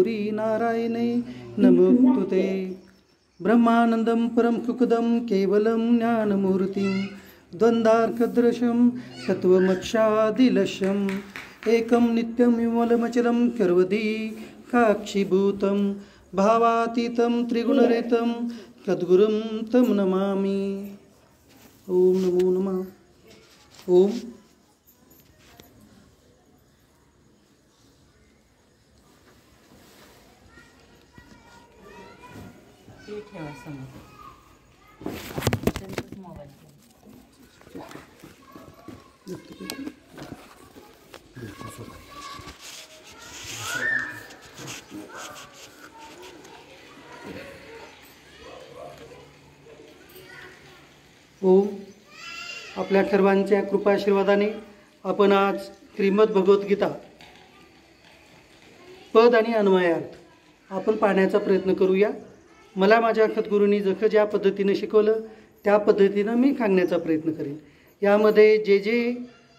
गौरी नारायणे नमोस्तुते। ब्रह्मानंदं परम सुखदं केवलं ज्ञानमूर्तिं द्वन्द्वार्कदृशं तत्त्वमक्षादिलक्ष्यम् एकं नित्यं विमलमचलं सर्वदी साक्षीभूतं भावातीतं त्रिगुणरहितं सद्गुरुं तं नमामि। ओम नमो नमः। ओम ओम आपल्या सर्वांच्या कृपाशीर्वादाने आपण आज श्रीमद भगवद्गीता पद आणि अन्वयार्थ आपण पाहण्याचा प्रयत्न करूया। मला माझ्या सद्गुरूंनी जसं ज्या पद्धतीने शिकवलं त्या पद्धतीनं मी सांगण्याचा प्रयत्न करेन। यामध्ये जे जे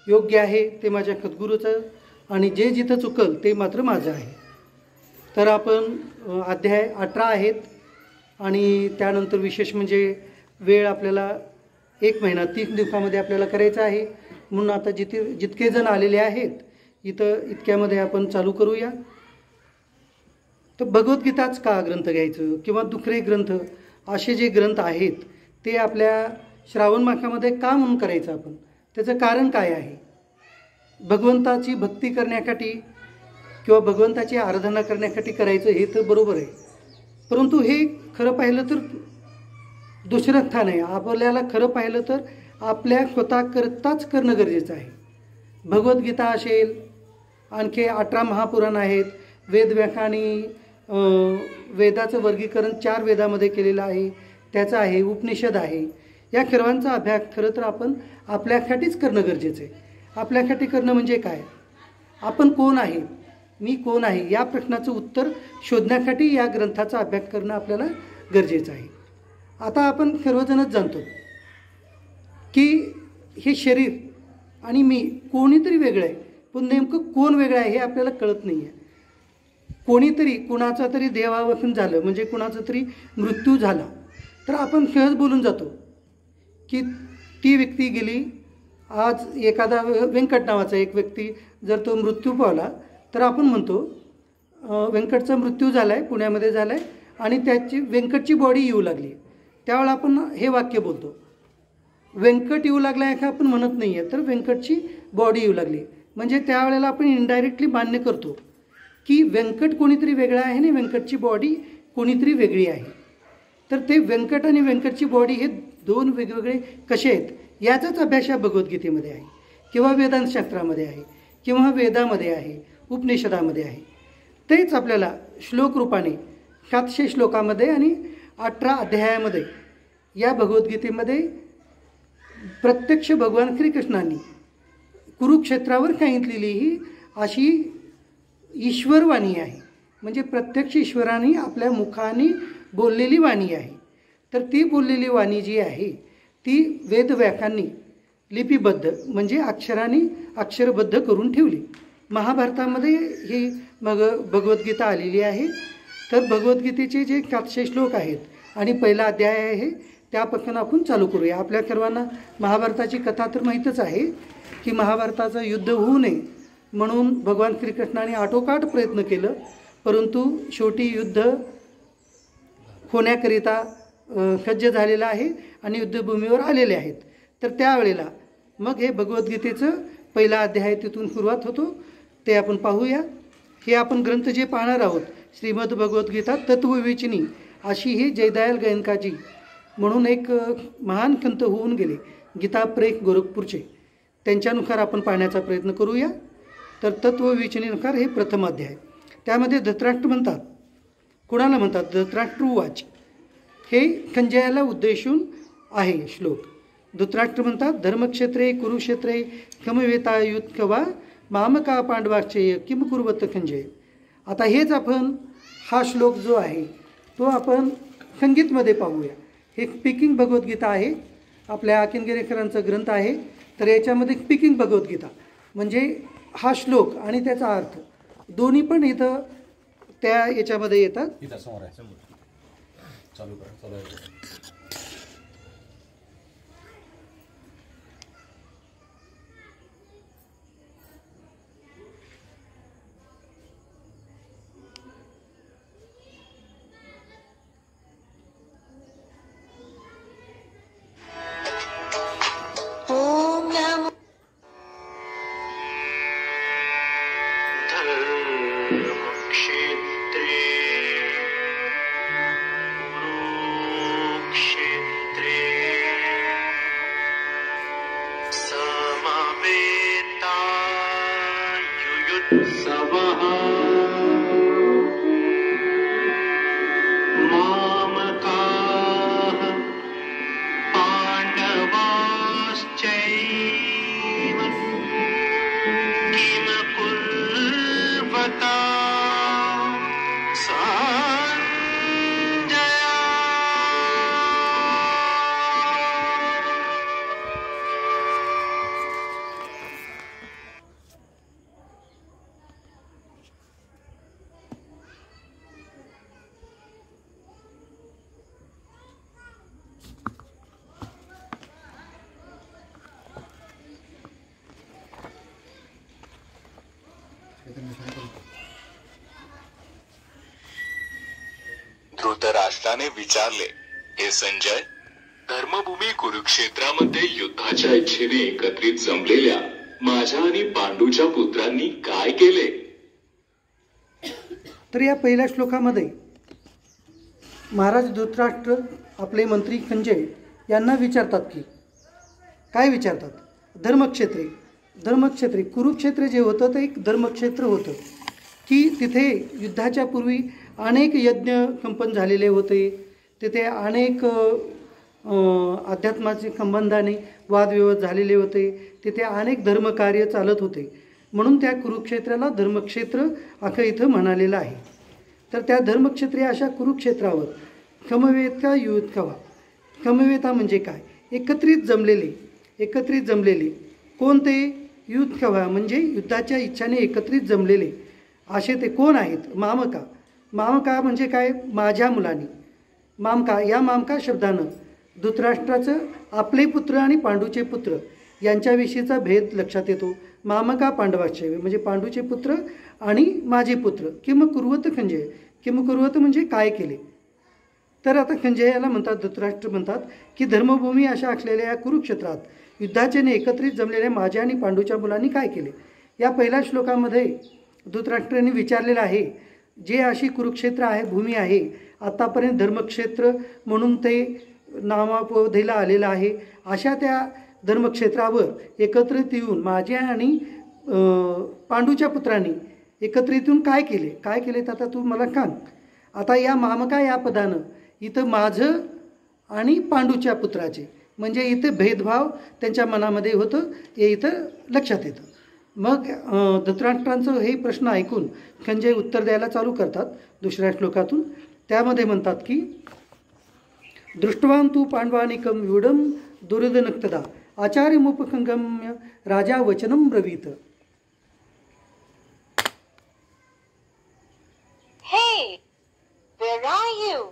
योग्य आहे ते माझ्या सद्गुरूचं आणि जे जिथं चुकल ते मात्र माझं आहे। तर आपण अध्याय 18 आहेत आणि त्यानंतर विशेष म्हणजे वेळ आपल्याला 1 महिना 30 दिवसामध्ये आपल्याला करायचं आहे। म्हणून आता जितके जण आलेले आहेत इतक्यामध्ये आपण चालू करूया। तर भगवद्गीताच का ग्रंथ घ्यायचं किंवा दुसरे ग्रंथ असे जे ग्रंथ आहेत ते आपल्या श्रावण मासामध्ये का म्हणून करायचं आपण, त्याचं कारण काय आहे? भगवंताची भक्ती करण्यासाठी किंवा भगवंताची आराधना करण्यासाठी करायचं हे तर बरोबर आहे, परंतु हे खरं पाहिलं तर दुसरं स्थान आहे। आपल्याला खरं पाहिलं तर आपल्या स्वतःकरताच करणं गरजेचं आहे। भगवद्गीता असेल, आणखी 18 महापुराण आहेत, वेदव्याख्यानी वेदाचं वर्गीकरण 4 वेदामध्ये केलेलं आहे, त्याचं आहे, उपनिषद आहे। या सर्वांचा अभ्यास खरं तर आपण आपल्यासाठीच करणं गरजेचं आहे। आपल्यासाठी करणं म्हणजे काय? आपण कोण आहे, मी कोण आहे या प्रश्नाचं उत्तर शोधण्यासाठी या ग्रंथाचा अभ्यास करणं आपल्याला गरजेचं आहे। आता आपण सर्वजणच जाणतो की हे शरीर आणि मी कोणीतरी वेगळं आहे, पण नेमकं कोण वेगळं आहे हे आपल्याला कळत नाही आहे। कोणीतरी कुणाचा तरी देहावसन झालं म्हणजे कुणाचा तरी मृत्यू झाला तर आपण सहज बोलून जातो की ती व्यक्ती गेली। आज एखादा व्यंकट नावाचा एक व्यक्ती जर तो मृत्यू पावला तर आपण म्हणतो व्यंकटचा मृत्यू झाला आहे, पुण्यामध्ये झाला आहे आणि त्याची व्यंकटची बॉडी येऊ लागली। त्यावेळेला आपण हे वाक्य बोलतो, व्यंकट येऊ लागला आहे का आपण म्हणत नाही आहे, तर व्यंकटची बॉडी येऊ लागली। म्हणजे त्यावेळेला आपण इनडायरेक्टली मान्य करतो की व्यंकट कोणीतरी वेगळा आहे आणि व्यंकटची बॉडी कोणीतरी वेगळी आहे। तर ते व्यंकट आणि व्यंकटची बॉडी हे 2 वेगवेगळे कसे आहेत याचाच अभ्यास या भगवद्गीतेमध्ये आहे किंवा वेदांतशास्त्रामध्ये आहे किंवा वेदामध्ये आहे, उपनिषदामध्ये आहे। तेच आपल्याला श्लोक रूपाने 700 श्लोकामध्ये आणि 18 अध्यायामध्ये या भगवद्गीतेमध्ये प्रत्यक्ष भगवान श्रीकृष्णांनी कुरुक्षेत्रावर सांगितलेली ही अशी ईश्वरवाणी आहे, म्हणजे प्रत्यक्ष ईश्वराने आपल्या मुखाने बोललेली वाणी आहे। तर ती बोललेली वाणी जी आहे ती वेदव्याख्यांनी लिपिबद्ध म्हणजे अक्षरबद्ध करून ठेवली। महाभारतामध्ये ही भगवद्गीता आलेली आहे। तर भगवद्गीतेचे जे 700 श्लोक आहेत आणि पहिला अध्याय आहे त्यापासून आपण चालू करूया। आपल्या सर्वांना महाभारताची कथा तर माहीतच आहे की महाभारताचं युद्ध होऊ नये म्हणून भगवान श्रीकृष्णाने आटोकाट प्रयत्न केलं, परंतु शेवटी युद्ध होण्याकरिता सज्ज झालेलं आहे आणि युद्धभूमीवर आलेले आहेत। तर त्यावेळेला मग हे भगवद्गीतेचं पहिला अध्याय तिथून सुरुवात होतो, ते आपण पाहूया। हे आपण ग्रंथ जे पाहणार आहोत श्रीमद भगवद्गीता तत्वविवेचनी अशी हे जयदयाल गोयनकाजी म्हणून एक महान संत होऊन गेले गीताप्रेक गोरखपूरचे, त्यांच्यानुसार आपण पाहण्याचा प्रयत्न करूया। तर तत्वविवेचनीनुसार हे प्रथम अध्याय। त्यामध्ये धृतराष्ट्र म्हणतात, कुणाला म्हणतात? धृतराष्ट्रवाच हे संजयाला उद्देशून आहे श्लोक। धृतराष्ट्र म्हणतात, धर्मक्षेत्रे कुरुक्षेत्रे समवेतायुत्कवा मामका पांडवाक्षेय किम कुर्वत संजय। आता हेच आपण हा श्लोक जो आहे तो आपण संगीतमध्ये पाहूया। हे स्पीकिंग भगवद्गीता आहे, आपल्या आकिनगिरेकरांचा ग्रंथ आहे। तर याच्यामध्ये स्पीकिंग भगवद्गीता म्हणजे हा श्लोक आणि त्याचा अर्थ दोन्ही पण इथं त्या याच्यामध्ये येतात. इथं समोर आहे, चालू करा, चालू आहे. धृतराष्ट्राने विचारले, हे संजय, धर्मभूमी कुरुक्षेत्रामध्ये युद्धाच्या इच्छेने एकत्रित जमलेल्या माझ्या आणि पांडूच्या पुत्रांनी काय केले? तर या पहिल्या श्लोकामध्ये महाराज धृतराष्ट्र आपले मंत्री संजय यांना विचारतात की काय विचारतात, धर्मक्षेत्रे कुरुक्षेत्र जे होतं ते एक धर्मक्षेत्र होतं की तिथे युद्धाच्या पूर्वी अनेक यज्ञ संपन्न झालेले होते. तिथे अनेक अध्यात्माच्या संबंधाने वादविवाद झालेले होते. तिथे अनेक धर्मकार्य चालत होते. म्हणून त्या कुरुक्षेत्राला धर्मक्षेत्र असं इथं म्हणालेलं आहे. तर त्या धर्मक्षेत्री अशा कुरुक्षेत्रावर समवेता युद्धकवा, समवेता म्हणजे काय, एकत्रित जमलेले कोणते, युद्धकवा म्हणजे युद्धाच्या इच्छाने एकत्रित जमलेले असे ते कोण आहेत, मामका म्हणजे काय, माझ्या मुलांनी. मामका या मामका शब्दानं धृतराष्ट्राचं आपले पुत्र आणि पांडूचे पुत्र यांच्याविषयीचा भेद लक्षात येतो. मामका पांडवाचे म्हणजे पांडूचे पुत्र आणि माझे पुत्र. किम कुर्वत खंजय, किम कुर्वत म्हणजे काय केले. तर आता खंजय याला म्हणतात, धृतराष्ट्र म्हणतात की धर्मभूमी अशा असलेल्या या कुरुक्षेत्रात युद्धाचेने एकत्रित जमलेल्या माझ्या आणि पांडूच्या मुलांनी काय केले. या पहिल्या श्लोकामध्ये धृतराष्ट्रांनी विचारलेलं आहे, जे अशी कुरुक्षेत्र आहे, भूमी आहे, आतापर्यंत धर्मक्षेत्र म्हणून ते नामावधीला आलेलं आहे, अशा त्या धर्मक्षेत्रावर एकत्रित येऊन माझ्या आणि पांडूच्या पुत्रांनी एकत्रित येऊन काय केले तर आता तू मला सांग. आता या मामका या पदानं इथं माझं आणि पांडूच्या पुत्राचे म्हणजे इथं भेदभाव त्यांच्या मनामध्ये होतं हे इथं लक्षात येतं. मग धृतराष्ट्रांचं हे प्रश्न ऐकून खंजय उत्तर द्यायला चालू करतात दुसऱ्या श्लोकातून. त्यामध्ये म्हणतात की दृष्टवान तू पांडवानिकम व्यूढम दुर्योधनक्तदा आचार्यमुपसंगम्य राजा वचनम ब्रवीत. Hey, where are you?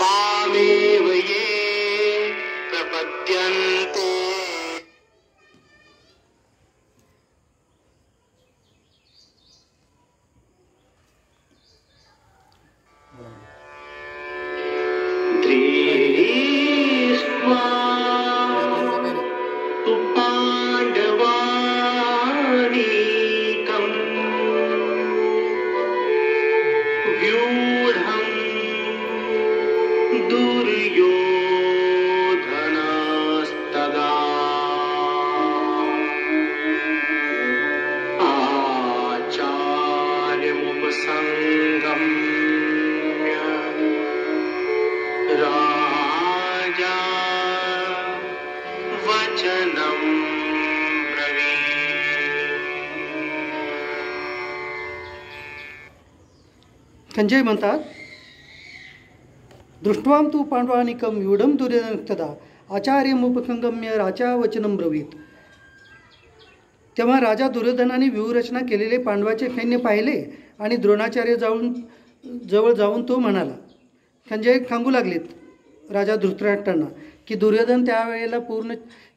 मामेव ये प्रपद्यन्ते. खंजय म्हणतात, दृष्ट्वाम तू पांडवानिकम व्यूढम दुर्योधनक्तदा आचार्यमुपसंगम्य राजा वचनम ब्रवीत. तेव्हा राजा दुर्योधनाने व्यूहरचना केलेले पांडवाचे सैन्य पाहिले आणि द्रोणाचार्य जवळ जाऊन तो म्हणाला, म्हणजे सांगू लागलेत राजा धृतराष्ट्रांना की दुर्योधन त्यावेळेला पूर्ण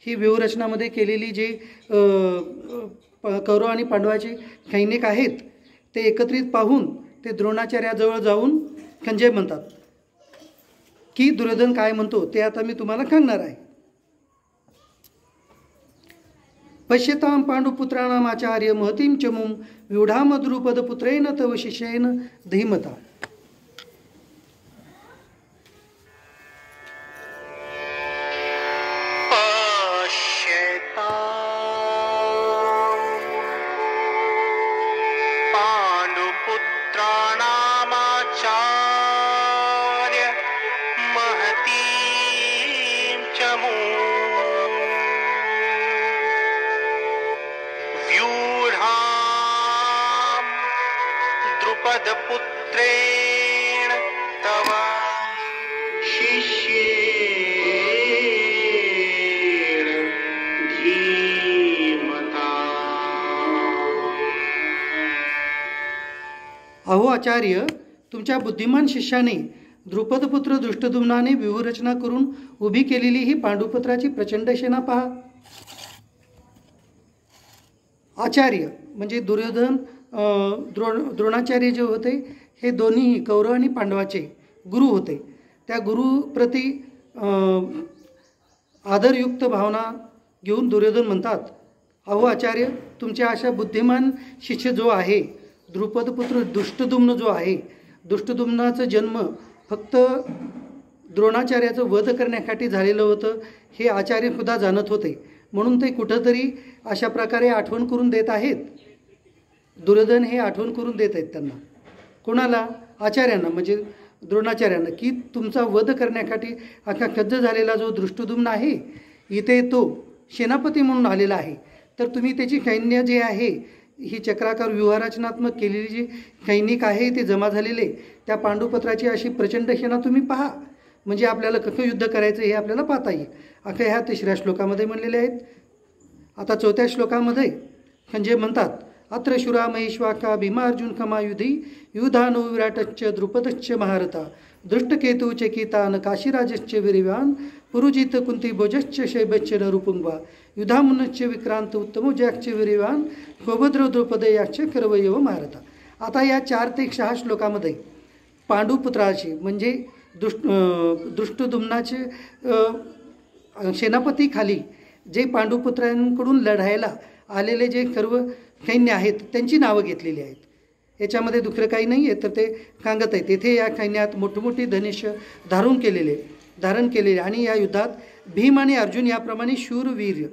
ही व्यूहरचनामध्ये केलेली जे कौरव आणि पांडवाचे सैनिक आहेत ते एकत्रित पाहून ते द्रोणाचार्याजवळ जाऊन संजय म्हणतात की दुर्योधन काय म्हणतो ते आता मी तुम्हाला सांगणार आहे. पश्यतां पांडुपुत्राणाम आचार्य महतीं चमुं व्यूढाम द्रुपदपुत्रेण तव शिष्येन धीमता. पुत्रेण तव शिष्येण धीमता. अहो आचार्य, तुमच्या बुद्धिमान शिष्याने द्रुपदपुत्र दृष्टद्युम्नाने व्यूहरचना करून उभी केलेली ही पांडुपुत्राची प्रचंड सेना पहा. आचार्य म्हणजे दुर्योधन, द्रोणाचार्य जे होते हे दोन्ही कौरव आणि पांडवाचे गुरु होते. त्या गुरुप्रती आदरयुक्त भावना घेऊन दुर्योधन म्हणतात, अहो आचार्य, तुमच्या अशा बुद्धिमान शिष्य जो आहे द्रुपदपुत्र दृष्टद्युम्न जो आहे, दृष्टद्युम्नाचा जन्म फक्त द्रोणाचार्याचं वध करण्यासाठी झालेलं होतं हे आचार्य सुद्धा जाणत होते. म्हणून ते कुठंतरी अशा प्रकारे आठवण करून देत आहेत. दुर्योधन हे आठवण करून देत आहेत त्यांना, कोणाला? आचार्यांना, म्हणजे द्रोणाचार्यांना, की तुमचा वध करण्यासाठी अख्खा कज्ज झालेला जो दृष्टद्युम्न आहे इथे तो सेनापती म्हणून आलेला आहे. तर तुम्ही त्याची सैन्य जे आहे ही चक्राकार व्यूहरचनात्मक केलेली जी सैनिक आहे ते जमा झालेले त्या पांडुपुत्राची अशी प्रचंड सेना तुम्ही पहा. म्हणजे आपल्याला कसं युद्ध करायचं हे आपल्याला पाहता येईल. अख्खा ह्या 3ऱ्या श्लोकामध्ये म्हणलेले आहेत. आता 4थ्या श्लोकामध्ये संजय म्हणतात, अत्र शुरा महेश्वाका भीमार्जुन खमायुधी युधानो विराटच्च द्रुपदच्च महारथा दृष्टकेतु चकितान काशीराजश्च वीर्यवान पुरुजित कुंती भोजश्च शैबच्च नरुपुंगवा युधामुनश्च विक्रांत उत्तमोजाक्ष वीर्यवान गोभद्र द्रुपदयाच्च करवयव महारथा. आता या 4 ते 6 श्लोकामध्ये पांडुपुत्राचे म्हणजे दृष्टद्युम्नाचे सेनापती खाली जे पांडुपुत्रांकडून लढायला आलेले जे सर्व सैन्य आहेत त्यांची नावं घेतलेली आहेत. याच्यामध्ये दुसरं काही नाही आहे. तर ते सांगत आहेत तेथे या सैन्यात मोठमोठी धनुष्य धारण केलेले आणि या युद्धात भीम आणि अर्जुन याप्रमाणे शूरवीर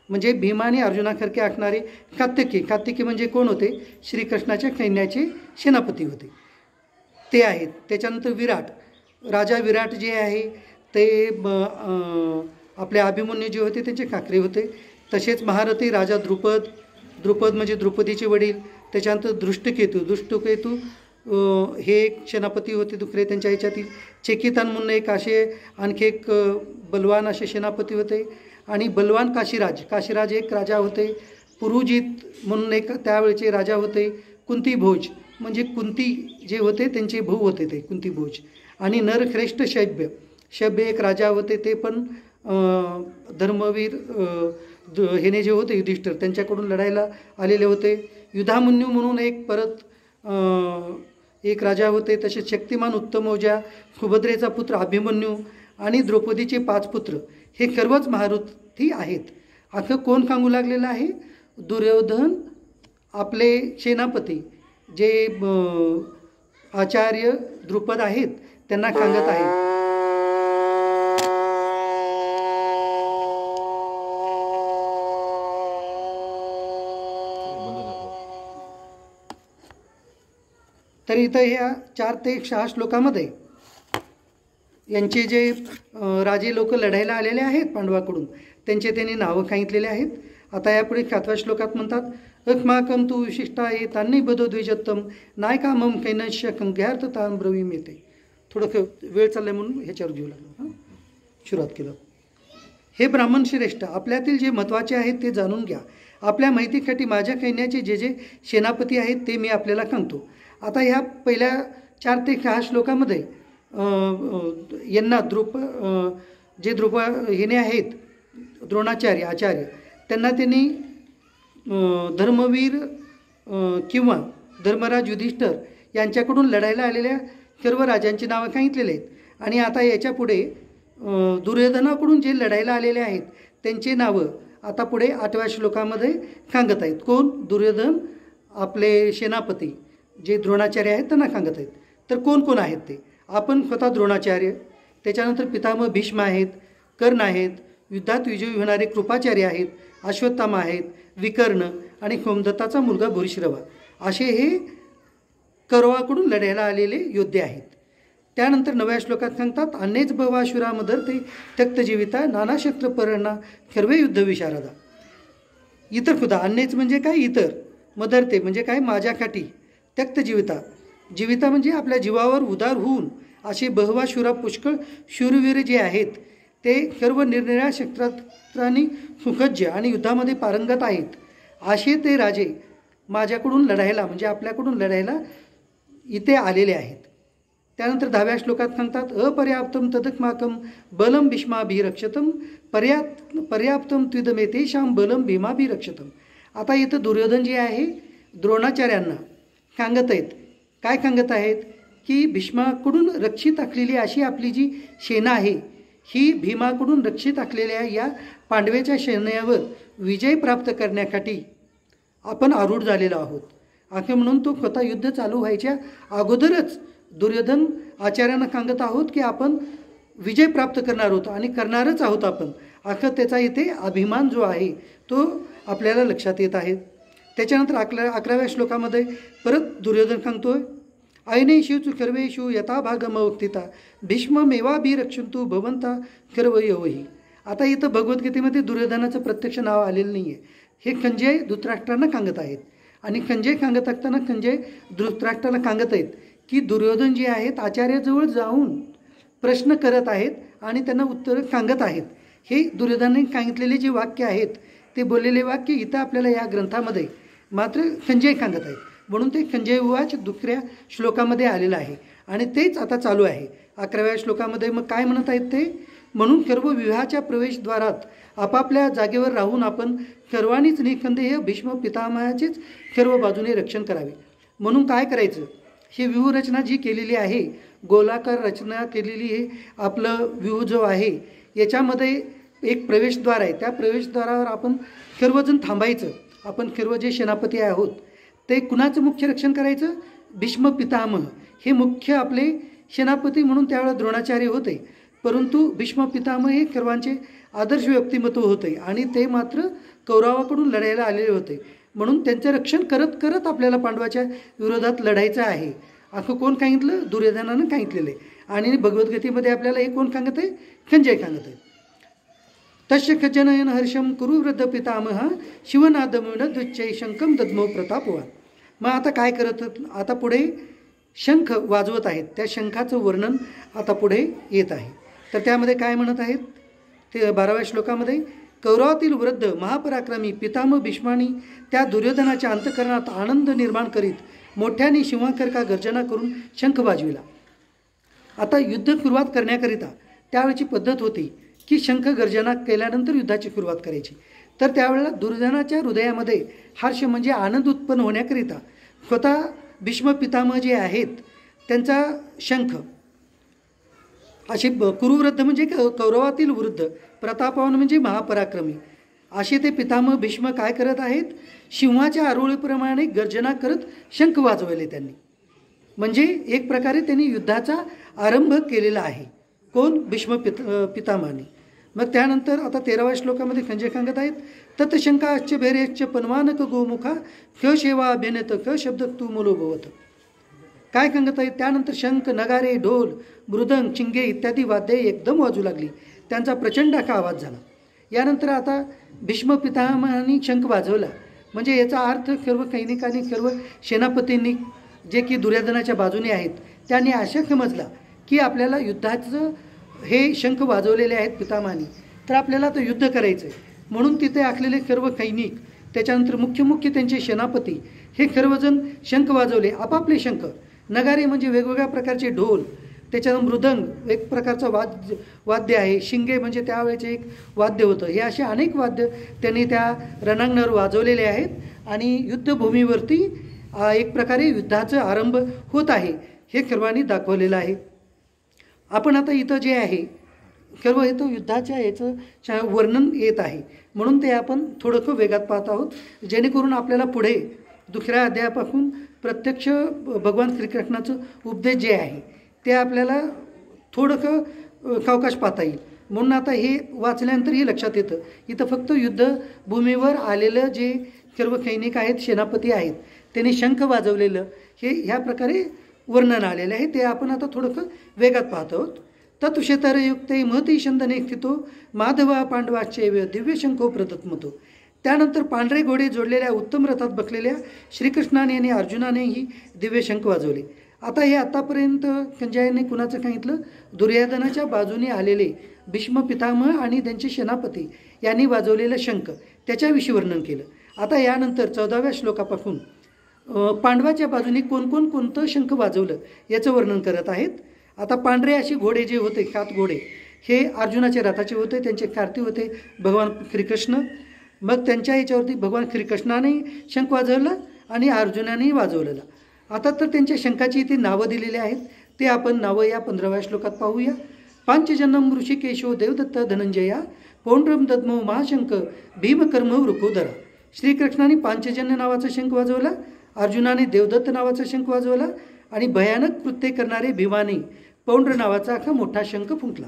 म्हणजे भीम आणि अर्जुनासारखे असणारे कात्तिकी म्हणजे कोण होते? श्रीकृष्णाच्या सैन्याचे सेनापती होते ते आहेत. त्याच्यानंतर राजा विराट जे आहे ते आपले अभिमन्यू जे होते त्यांचे काकरे होते. तसेच महारथी राजा द्रुपद म्हणजे द्रुपदीचे वडील. त्याच्यानंतर दृष्टकेतू हे एक सेनापती होते दुसरे त्यांच्या ह्याच्यातील. चेकितान म्हणून एक असे आणखी एक बलवान असे सेनापती होते. आणि बलवान काशीराज एक राजा होते. पुरुजित म्हणून एक त्यावेळेचे राजा होते. कुंती भोज म्हणजे कुंती जे होते त्यांचे भाऊ होते ते कुंती भोज. आणि नरश्रेष्ठ शैब्य एक राजा होते ते पण धर्मवीर हेने जे होते युधिष्ठिर त्यांच्याकडून लढायला आलेले होते. युधामन्यू म्हणून एक राजा होते. तसेच शक्तिमान उत्तमौजा सुभद्रेचा पुत्र अभिमन्यू आणि द्रौपदीचे 5 पुत्र हे सर्वच महारथी आहेत. असं कोण सांगू लागलेलं आहे? दुर्योधन आपले सेनापती जे आचार्य द्रुपद आहेत त्यांना सांगत आहेत. तर इथं ह्या 4 ते 6 श्लोकामध्ये यांचे जे राजे लोक लढायला आलेले आहेत पांडवाकडून त्यांचे त्यांनी नावं सांगितलेले आहेत. आता यापुढे 7व्या श्लोकात म्हणतात, अस्माकं तु विशिष्टा ये तान्नी बदो द्विजत्तम नायकामम कैनश्य कंघ्यार्थतान ब्रवीम येते. थोडं वेळ चाललाय म्हणून ह्याच्यावर घेऊ लागलो. सुरुवात केलं. हे ब्राह्मण श्रेष्ठ, आपल्यातील जे महत्त्वाचे आहेत ते जाणून घ्या. आपल्या माहितीसाठी माझ्या सैन्याचे जे जे सेनापती आहेत ते मी आपल्याला सांगतो. आता ह्या पहिल्या 4 ते 6 श्लोकामध्ये यांना हेने आहेत द्रोणाचार्य आचार्य, त्यांना त्यांनी धर्मवीर किंवा धर्मराज युधिष्ठिर यांच्याकडून लढायला आलेल्या सर्व राजांची नावं सांगितलेली आहेत. आणि आता याच्या पुढे दुर्योधनाकडून जे लढायला आलेले आहेत त्यांचे नावं आता पुढे 8व्या श्लोकामध्ये सांगत आहेत. कोण? दुर्योधन, आपले सेनापती जे द्रोणाचार्य आहेत त्यांना सांगत आहेत. तर कोण कोण आहेत ते? आपण स्वतः द्रोणाचार्य, त्याच्यानंतर पितामह भीष्म आहेत, कर्ण आहेत, युद्धात विजयी होणारे कृपाचार्य आहेत, अश्वत्थामा आहेत, विकर्ण आणि सोमदत्ताचा मुलगा भूरिश्रवा असे हे कौरवाकडून लढायला आलेले योद्धे आहेत. त्यानंतर 9व्या श्लोकात सांगतात अन्यच भवाशुरा मदरते त्यक्त जीविता नाना शस्त्र परणा सर्वे युद्ध विशारदा. इतर सुद्धा अन्यच म्हणजे काय? इतर. मदरते म्हणजे काय? माझ्यासाठी. त्यक्त जीविता, जीविता म्हणजे आपल्या जीवावर उदार होऊन असे बहुवाशुरा पुष्कळ शूरवीर जे आहेत ते सर्व निरनिराळ्या शस्त्रास्त्रांनी सुसज्ज आणि युद्धामध्ये पारंगत आहेत. असे ते राजे माझ्याकडून लढायला म्हणजे आपल्याकडून लढायला इथे आलेले आहेत. त्यानंतर 10व्या श्लोकात सांगतात अपर्याप्तम तदक्माकम बलम भीष्माभिरक्षतम पर्याप्तम त्विदमेतेषां बलम भीमाभिरक्षतम. आता इथं दुर्योधन जे आहे द्रोणाचार्यांना सांगत आहेत. काय सांगत आहेत? की भीष्माकडून रक्षित असलेली अशी आपली जी सेना आहे ही भीमाकडून रक्षित असलेल्या या पांडवेच्या सैन्यावर विजय प्राप्त करण्यासाठी आपण आरूढ झालेलो आहोत. असे म्हणून तो स्वतः युद्ध चालू व्हायच्या अगोदरच दुर्योधन आचार्यांना सांगत आहोत की आपण विजय प्राप्त करणार आहोत आणि करणारच आहोत आपण. असं त्याचा इथे अभिमान जो आहे तो आपल्याला लक्षात येत आहे. त्याच्यानंतर 11व्या श्लोकामध्ये परत दुर्योधन सांगतोय ऐनेषु सर्वेषु यथा भागमवक्तिता भीष्ममेवाभिरक्षन्तु भवन्ता सर्वयोही. आता इथं भगवद्गीतेमध्ये दुर्योधनाचं प्रत्यक्ष नाव आलेलं नाही आहे. हे संजय धृतराष्ट्रांना सांगत आहेत आणि संजय सांगत असताना संजय धृतराष्ट्राला सांगत आहेत की दुर्योधन जे आहेत आचार्याजवळ जाऊन प्रश्न करत आहेत आणि त्यांना उत्तरं सांगत आहेत. हे दुर्योधनाने सांगितलेले जे वाक्य आहेत ते बोललेले वाक्य इथं आपल्याला या ग्रंथामध्ये मात्र संजय सांगत आहेत. म्हणून ते संजय उवाच 2ऱ्या श्लोकामध्ये आलेलं आहे आणि तेच आता चालू आहे 11व्या श्लोकामध्ये. मग काय म्हणत आहेत ते? म्हणून सर्व विवाहाच्या प्रवेशद्वारात आपापल्या जागेवर राहून आपण सर्वांनीच निसंदेह भीष्म पितामहाचेच सर्व बाजूने रक्षण करावे. म्हणून काय करायचं? ही व्यूहरचना जी केलेली आहे गोलाकार रचना केलेली हे आपलं व्यूह जो आहे याच्यामध्ये एक प्रवेशद्वार आहे. त्या प्रवेशद्वारावर आपण सर्वजण थांबायचं. आपण सर्व जे सेनापती आहोत ते कुणाचं मुख्य रक्षण करायचं? भीष्म पितामह हे मुख्य आपले सेनापती म्हणून त्यावेळेला द्रोणाचार्य होते. परंतु भीष्म पितामह हे सर्वांचे आदर्श व्यक्तिमत्व होते आणि ते मात्र कौरवाकडून लढायला आलेले होते. म्हणून त्यांचं रक्षण करत करत आपल्याला पांडवाच्या विरोधात लढायचं आहे असं कोण सांगितलं? दुर्योधनानं सांगितलेलं आहे. आणि भगवद्गीतेमध्ये आपल्याला हे कोण सांगत आहे? संजय सांगत आहे. तस्य खजनयन हर्षम कुरु वृद्ध पितामह शिवनादमुन दुच्चै शंखम दद्मो प्रतापवान. मग आता काय करत? आता पुढे शंख वाजवत आहेत. त्या शंखाचं वर्णन आता पुढे येत आहे. तर त्यामध्ये काय म्हणत आहेत ते 12व्या श्लोकामध्ये कौरवातील वृद्ध महापराक्रमी पितामह भीष्मानी त्या दुर्योधनाच्या अंतःकरणात आनंद निर्माण करीत मोठ्याने शिवांकरका गर्जना करून शंख वाजविला. आता युद्ध सुरुवात करण्याकरिता त्यावेळची पद्धत होती की शंख गर्जना केल्यानंतर युद्धाची सुरुवात करायची. तर त्यावेळेला दुर्योधनाच्या हृदयामध्ये हर्ष म्हणजे आनंद उत्पन्न होण्याकरिता स्वतः भीष्म पितामह जे आहेत त्यांचा शंख असे कुरुवृद्ध म्हणजे कौरवातील वृद्ध, प्रतापवान म्हणजे महापराक्रमी असे ते पितामह भीष्म काय करत आहेत? सिंहाच्या आरोळीप्रमाणे गर्जना करत शंख वाजवले त्यांनी. म्हणजे एक प्रकारे त्यांनी युद्धाचा आरंभ केलेला आहे. कोण? भीष्म पितामहाने. मग त्यानंतर आता 13व्या श्लोकामध्ये संजय सांगत आहेत तत्शंकाश्च भैर्यश्च पन्वानक गोमुखा ख शेवा अभिनेत ख शब्द तू मुलो भवत. काय सांगत आहेत? त्यानंतर शंख, नगारे, ढोल, मृदंग, चिंगे इत्यादी वाद्ये एकदम वाजू लागली. त्यांचा प्रचंड असा आवाज झाला. यानंतर आता भीष्म पितामहांनी शंख वाजवला म्हणजे याचा अर्थ सर्व सैनिकांनी सर्व सेनापतींनी जे की दुर्योधनाच्या बाजूने आहेत त्यांनी अशा समजला की आपल्याला युद्धाचं हे शंख वाजवलेले आहेत पितामहांनी तर आपल्याला तर युद्ध करायचं आहे. म्हणून तिथे असलेले सर्व सैनिक त्याच्यानंतर मुख्य त्यांचे सेनापती हे सर्वजण शंख वाजवले, आपापले शंख. नगारे म्हणजे वेगवेगळ्या प्रकारचे ढोल, त्याच्यानं मृदंग एक प्रकारचं वाद्य आहे, शिंगे म्हणजे त्यावेळेचे एक वाद्य होतं. हे असे अनेक वाद्य त्यांनी त्या रणांगणावर वाजवलेले आहेत आणि युद्धभूमीवरती एक प्रकारे युद्धाचा आरंभ होत आहे हे सर्वांनी दाखवलेलं आहे. आपण आता इथं जे आहे सर्व इथं युद्धाच्या याचं वर्णन येत आहे, म्हणून ते आपण थोडंसं वेगात पाहत आहोत, जेणेकरून आपल्याला पुढे दुसऱ्या अध्यायापासून प्रत्यक्ष भगवान श्रीकृष्णाचं उपदेश जे आहे ते आपल्याला थोडंसं सावकाश पाहता येईल. म्हणून आता हे वाचल्यानंतर हे लक्षात येतं, इथं फक्त युद्धभूमीवर आलेलं जे सर्व सैनिक आहेत, सेनापती आहेत, त्यांनी शंख वाजवलेलं हे ह्या प्रकारे वर्णन आलेलं आहे. ते आपण आता थोडंसं वेगात पाहत आहोत. तत्क्षेत्रयुक्ते महती शंदने स्थितो माधवा पांडवाचैव दिव्य शंखो प्रदत्मतो. त्यानंतर पांढरे घोडे जोडलेल्या उत्तम रथात बसलेल्या श्रीकृष्णाने आणि अर्जुनानेही दिव्य शंख वाजवले. आता हे आतापर्यंत संजयाने कुणाचं सांगितलं? दुर्योधनाच्या बाजूने आलेले भीष्म पितामह आणि त्यांचे सेनापती यांनी वाजवलेलं शंख त्याच्याविषयी वर्णन केलं. आता यानंतर 14व्या श्लोकापासून पांडवाच्या बाजूने कोणतं शंख वाजवलं याचं वर्णन करत आहेत. आता पांढरे असे घोडे जे होते, 7 घोडे, हे अर्जुनाच्या रथाचे होते, त्यांचे सारथी होते भगवान श्रीकृष्ण. मग त्यांच्या याच्यावरती भगवान श्रीकृष्णाने शंख वाजवला आणि अर्जुनानेही वाजवलेला. आता तर त्यांच्या शंखाची इथे नावं दिलेली आहेत, ते आपण नावं या 15व्या श्लोकात पाहूया. पांचजन्म ऋषिकेशो देवदत्त धनंजया पौंड्रम दद्मो महाशंख भीमकर्म वृकोदरा. श्रीकृष्णाने पांचजन्य नावाचा शंख वाजवला, अर्जुनाने देवदत्त नावाचा शंख वाजवला आणि भयानक कृत्य करणारे भीमाने पौंड्र नावाचा अख्खा मोठा शंख फुंकला.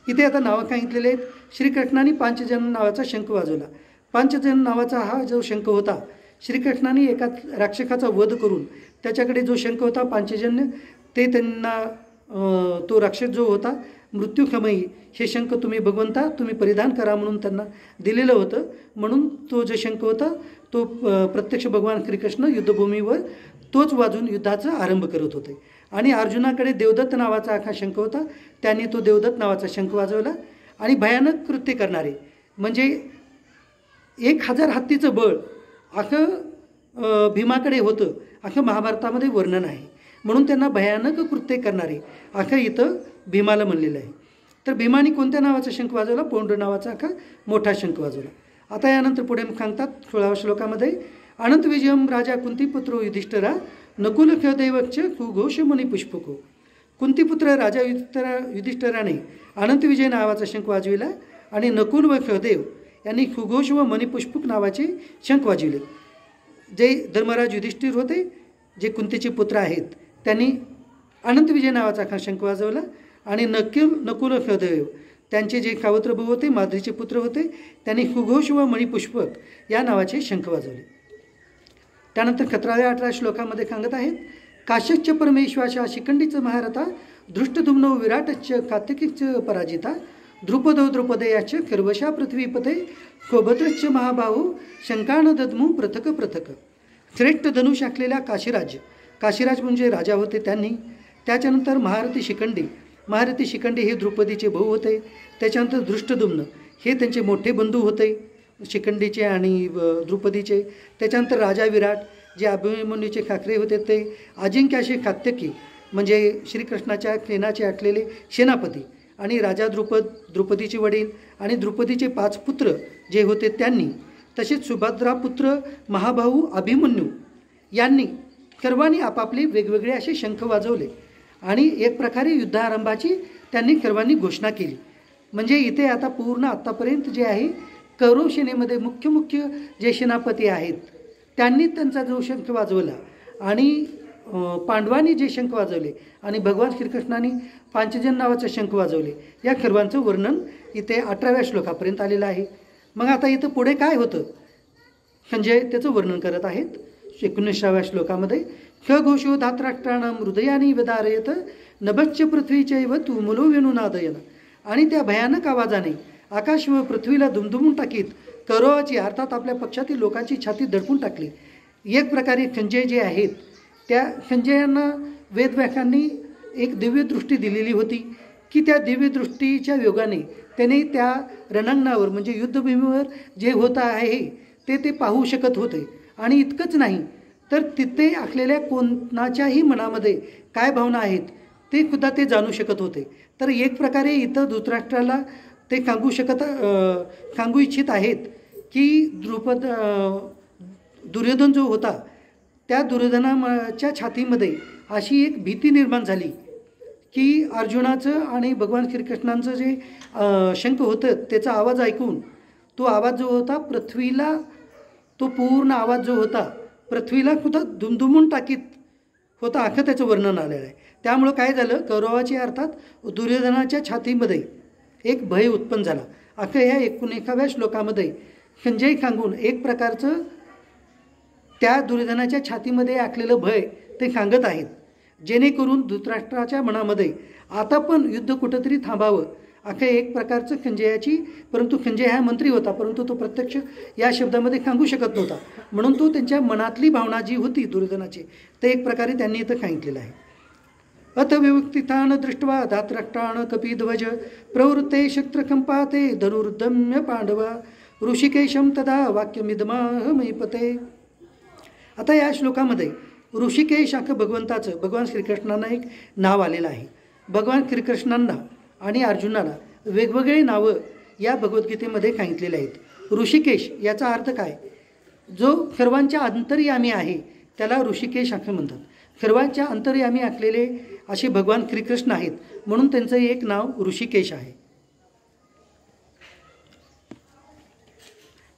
इथे आता नावं सांगितलेले आहेत. श्रीकृष्णाने पांचजन्य नावाचा शंख वाजवला. पांचजन्य नावाचा हा जो शंख होता, श्रीकृष्णाने एका राक्षसाचा वध करून त्याच्याकडे जो शंख होता पांचजन्य, ते त्यांना तो राक्षस जो होता मृत्यूखमयी, हे शंख तुम्ही भगवंता तुम्ही परिधान करा म्हणून त्यांना दिलेलं होतं. म्हणून तो जो शंख होता तो प्रत्यक्ष भगवान श्रीकृष्ण युद्धभूमीवर तोच वाजून युद्धाचा आरंभ करत होते. आणि अर्जुनाकडे देवदत्त नावाचा अख्खा शंख होता, त्यांनी तो देवदत्त नावाचा शंख वाजवला. आणि भयानक कृत्य करणारे म्हणजे 1000 हत्तीचं बळ अख्खं भीमाकडे होतं, अख्खं महाभारतामध्ये वर्णन आहे. म्हणून त्यांना भयानक कृत्य करणारे अख्खं इथं भीमाला म्हणलेलं आहे. तर भीमाने कोणत्या नावाचा शंख वाजवला? पौंड्र नावाचा अख्खा मोठा शंख वाजवला. आता यानंतर पुढे सांगतात 16व्या श्लोकामध्ये, अनंत विजयम राजा कुंतीपुत्रो युधिष्ठिरा नकुल सहदेवच सुघोष मुनी पुष्पको. कुंतीपुत्र राजा युधिष्ठिराने अनंत विजय नावाचा शंख वाजविला आणि नकुल व सहदेव यांनी सुघोष व मणिपुष्पक नावाचे शंख वाजविले. जे धर्मराज युधिष्ठिर होते, जे कुंतीचे पुत्र आहेत, त्यांनी अनंत विजय नावाचा अख्खा शंख वाजवला. आणि नकुल सहदेव त्यांचे जे सावत्रभाऊ होते, माद्रीचे पुत्र होते, त्यांनी सुघोष व मणिपुष्पक या नावाचे शंख वाजवले. त्यानंतर 17व्या 18व्या श्लोकामध्ये सांगत आहेत, काश्यच्च परमेश्वाशा शिखंडीचं महारथा दृष्टधुम्नो विराटच्च कात्यकीच पराजिता द्रुपदो द्रुपदयाच खर्वशा पृथ्वीपते खोबत्रच्च महाबाहू शंकान दद्मू पृथक पृथक. श्रेष्ठ धनुष आखलेल्या काशीराज म्हणजे राजा होते त्यांनी. त्याच्यानंतर महारथी शिखंडी हे द्रुपदीचे भाऊ होते. त्याच्यानंतर दृष्टदुम्न हे त्यांचे मोठे बंधू होते, शिखंडीचे आणि द्रुपदीचे. त्याच्यानंतर राजा विराट जे अभिमन्यूचे खाकरे होते, ते अजिंक्य असे कात्यकी म्हणजे श्रीकृष्णाच्या सेनाचे आटलेले सेनापती, आणि राजा द्रुपदीचे वडील आणि द्रुपदीचे 5 पुत्र जे होते त्यांनी, तसेच सुभद्रा पुत्र महाभाऊ अभिमन्यू यांनी सर्वांनी आपापले वेगवेगळे असे शंख वाजवले आणि एक प्रकारे युद्धारंभाची त्यांनी सर्वांनी घोषणा केली. म्हणजे इथे आता पूर्ण आत्तापर्यंत जे आहे कौरव सेनेमध्ये मुख्य जे सेनापती आहेत त्यांनी त्यांचा जो शंख वाजवला आणि पांडवांनी जे शंख वाजवले आणि भगवान श्रीकृष्णाने पांचजन नावाचे शंख वाजवले, या सर्वांचं वर्णन इथे 18व्या श्लोकापर्यंत आलेलं आहे. मग आता इथं पुढे काय होतं संजय त्याचं वर्णन करत आहेत 19व्या श्लोकामध्ये. खघोषो धात्राष्ट्राणां हृदयानी विदारयत नभश्च पृथ्वीचैव तुमुलो वेणुनादयन. आणि त्या भयानक आवाजाने आकाश व पृथ्वीला दुमदुमून टाकीत कौरवाची अर्थात आपल्या पक्षातील लोकांची छाती दडपून टाकली. एक प्रकारे संजय जे आहेत त्या संजयांना वेदव्यासांनी एक दिव्य दृष्टी दिलेली होती की त्या दिव्य दृष्टीच्या योगाने त्याने त्या रणांगणावर म्हणजे युद्धभूमीवर जे होत आहे ते पाहू शकत होते. आणि इतकंच नाही तर तिथे असलेल्या कोणाच्याही मनामध्ये काय भावना आहेत ते सुद्धा ते जाणू शकत होते. तर एक प्रकारे इथं धृतराष्ट्राला ते सांगू इच्छित आहेत की दुर्योधन जो होता त्या दुर्योधनाच्या छातीमध्ये अशी एक भीती निर्माण झाली की अर्जुनाचं आणि भगवान श्रीकृष्णांचं जे शंख होतं त्याचा आवाज ऐकून तो आवाज जो होता पृथ्वीला, तो पूर्ण आवाज जो होता पृथ्वीला सुद्धा दुमदुमून टाकीत होता, असं त्याचं वर्णन आलेलं आहे. त्यामुळं काय झालं, कौरवाची अर्थात दुर्योधनाच्या छातीमध्ये एक भय उत्पन्न झाला. असं ह्या 19व्या श्लोकामध्ये संजय सांगून एक प्रकारचं त्या दुर्योधनाच्या छातीमध्ये असलेलं भय ते सांगत आहेत, जेणेकरून धृतराष्ट्राच्या मनामध्ये आता पण युद्ध कुठंतरी थांबावं असं एक प्रकारचं संजयाची, परंतु संजय हा मंत्री होता, परंतु तो प्रत्यक्ष या शब्दामध्ये सांगू शकत नव्हता. म्हणून तो त्यांच्या मनातली भावना जी होती दुर्योधनाची ते एक प्रकारे त्यांनी इथं सांगितलेलं आहे. अथ विवक्तितान दृष्ट्वा धातराष्ट्राण कपिध्वज प्रवृत्ते शस्त्रकंपाते धनुर्दम्य पांडवा ऋषिकेशम तदा वाक्यमिदमाह मैपते. आता या श्लोकामध्ये ऋषिकेश असं भगवंताचं, भगवान श्रीकृष्णांना एक नाव आलेलं आहे. भगवान श्रीकृष्णांना आणि अर्जुनाला वेगवेगळे नावं या भगवद्गीतेमध्ये सांगितलेले आहेत. ऋषिकेश याचा अर्थ काय, जो सर्वांच्या अंतर्यामी आहे त्याला ऋषिकेश असं म्हणतात. सर्वांच्या अंतर्यामी असलेले असे भगवान श्रीकृष्ण आहेत, म्हणून त्यांचं एक नाव ऋषिकेश आहे.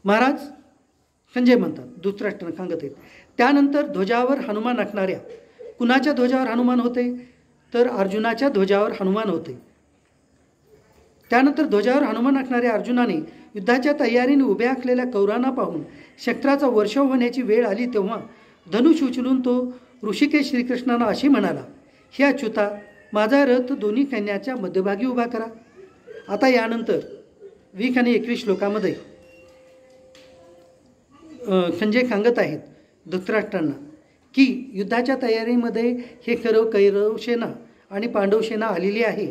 महाराज संजय म्हणतात, धृतराष्ट्र सांगत आहेत. त्यानंतर ध्वजावर हनुमान असणाऱ्या, कुणाच्या ध्वजावर हनुमान होते तर अर्जुनाच्या ध्वजावर हनुमान होते. त्यानंतर ध्वजावर हनुमान असणाऱ्या अर्जुनाने युद्धाच्या तयारीने उभ्या असलेल्या कौरांना पाहून शस्त्राचा वर्षाव होण्याची वेळ आली तेव्हा धनुष उचलून तो ऋषिकेश श्रीकृष्णांना अशी म्हणाला, हे अच्युता, माझा रथ दोन्ही सैन्याच्या मध्यभागी उभा करा. आता यानंतर 20 आणि 21 श्लोकामध्ये संजय सांगत आहेत धृतराष्ट्रांना की युद्धाच्या तयारीमध्ये हे सर्व कौरव सेना आणि पांडव सेना आलेली आहे.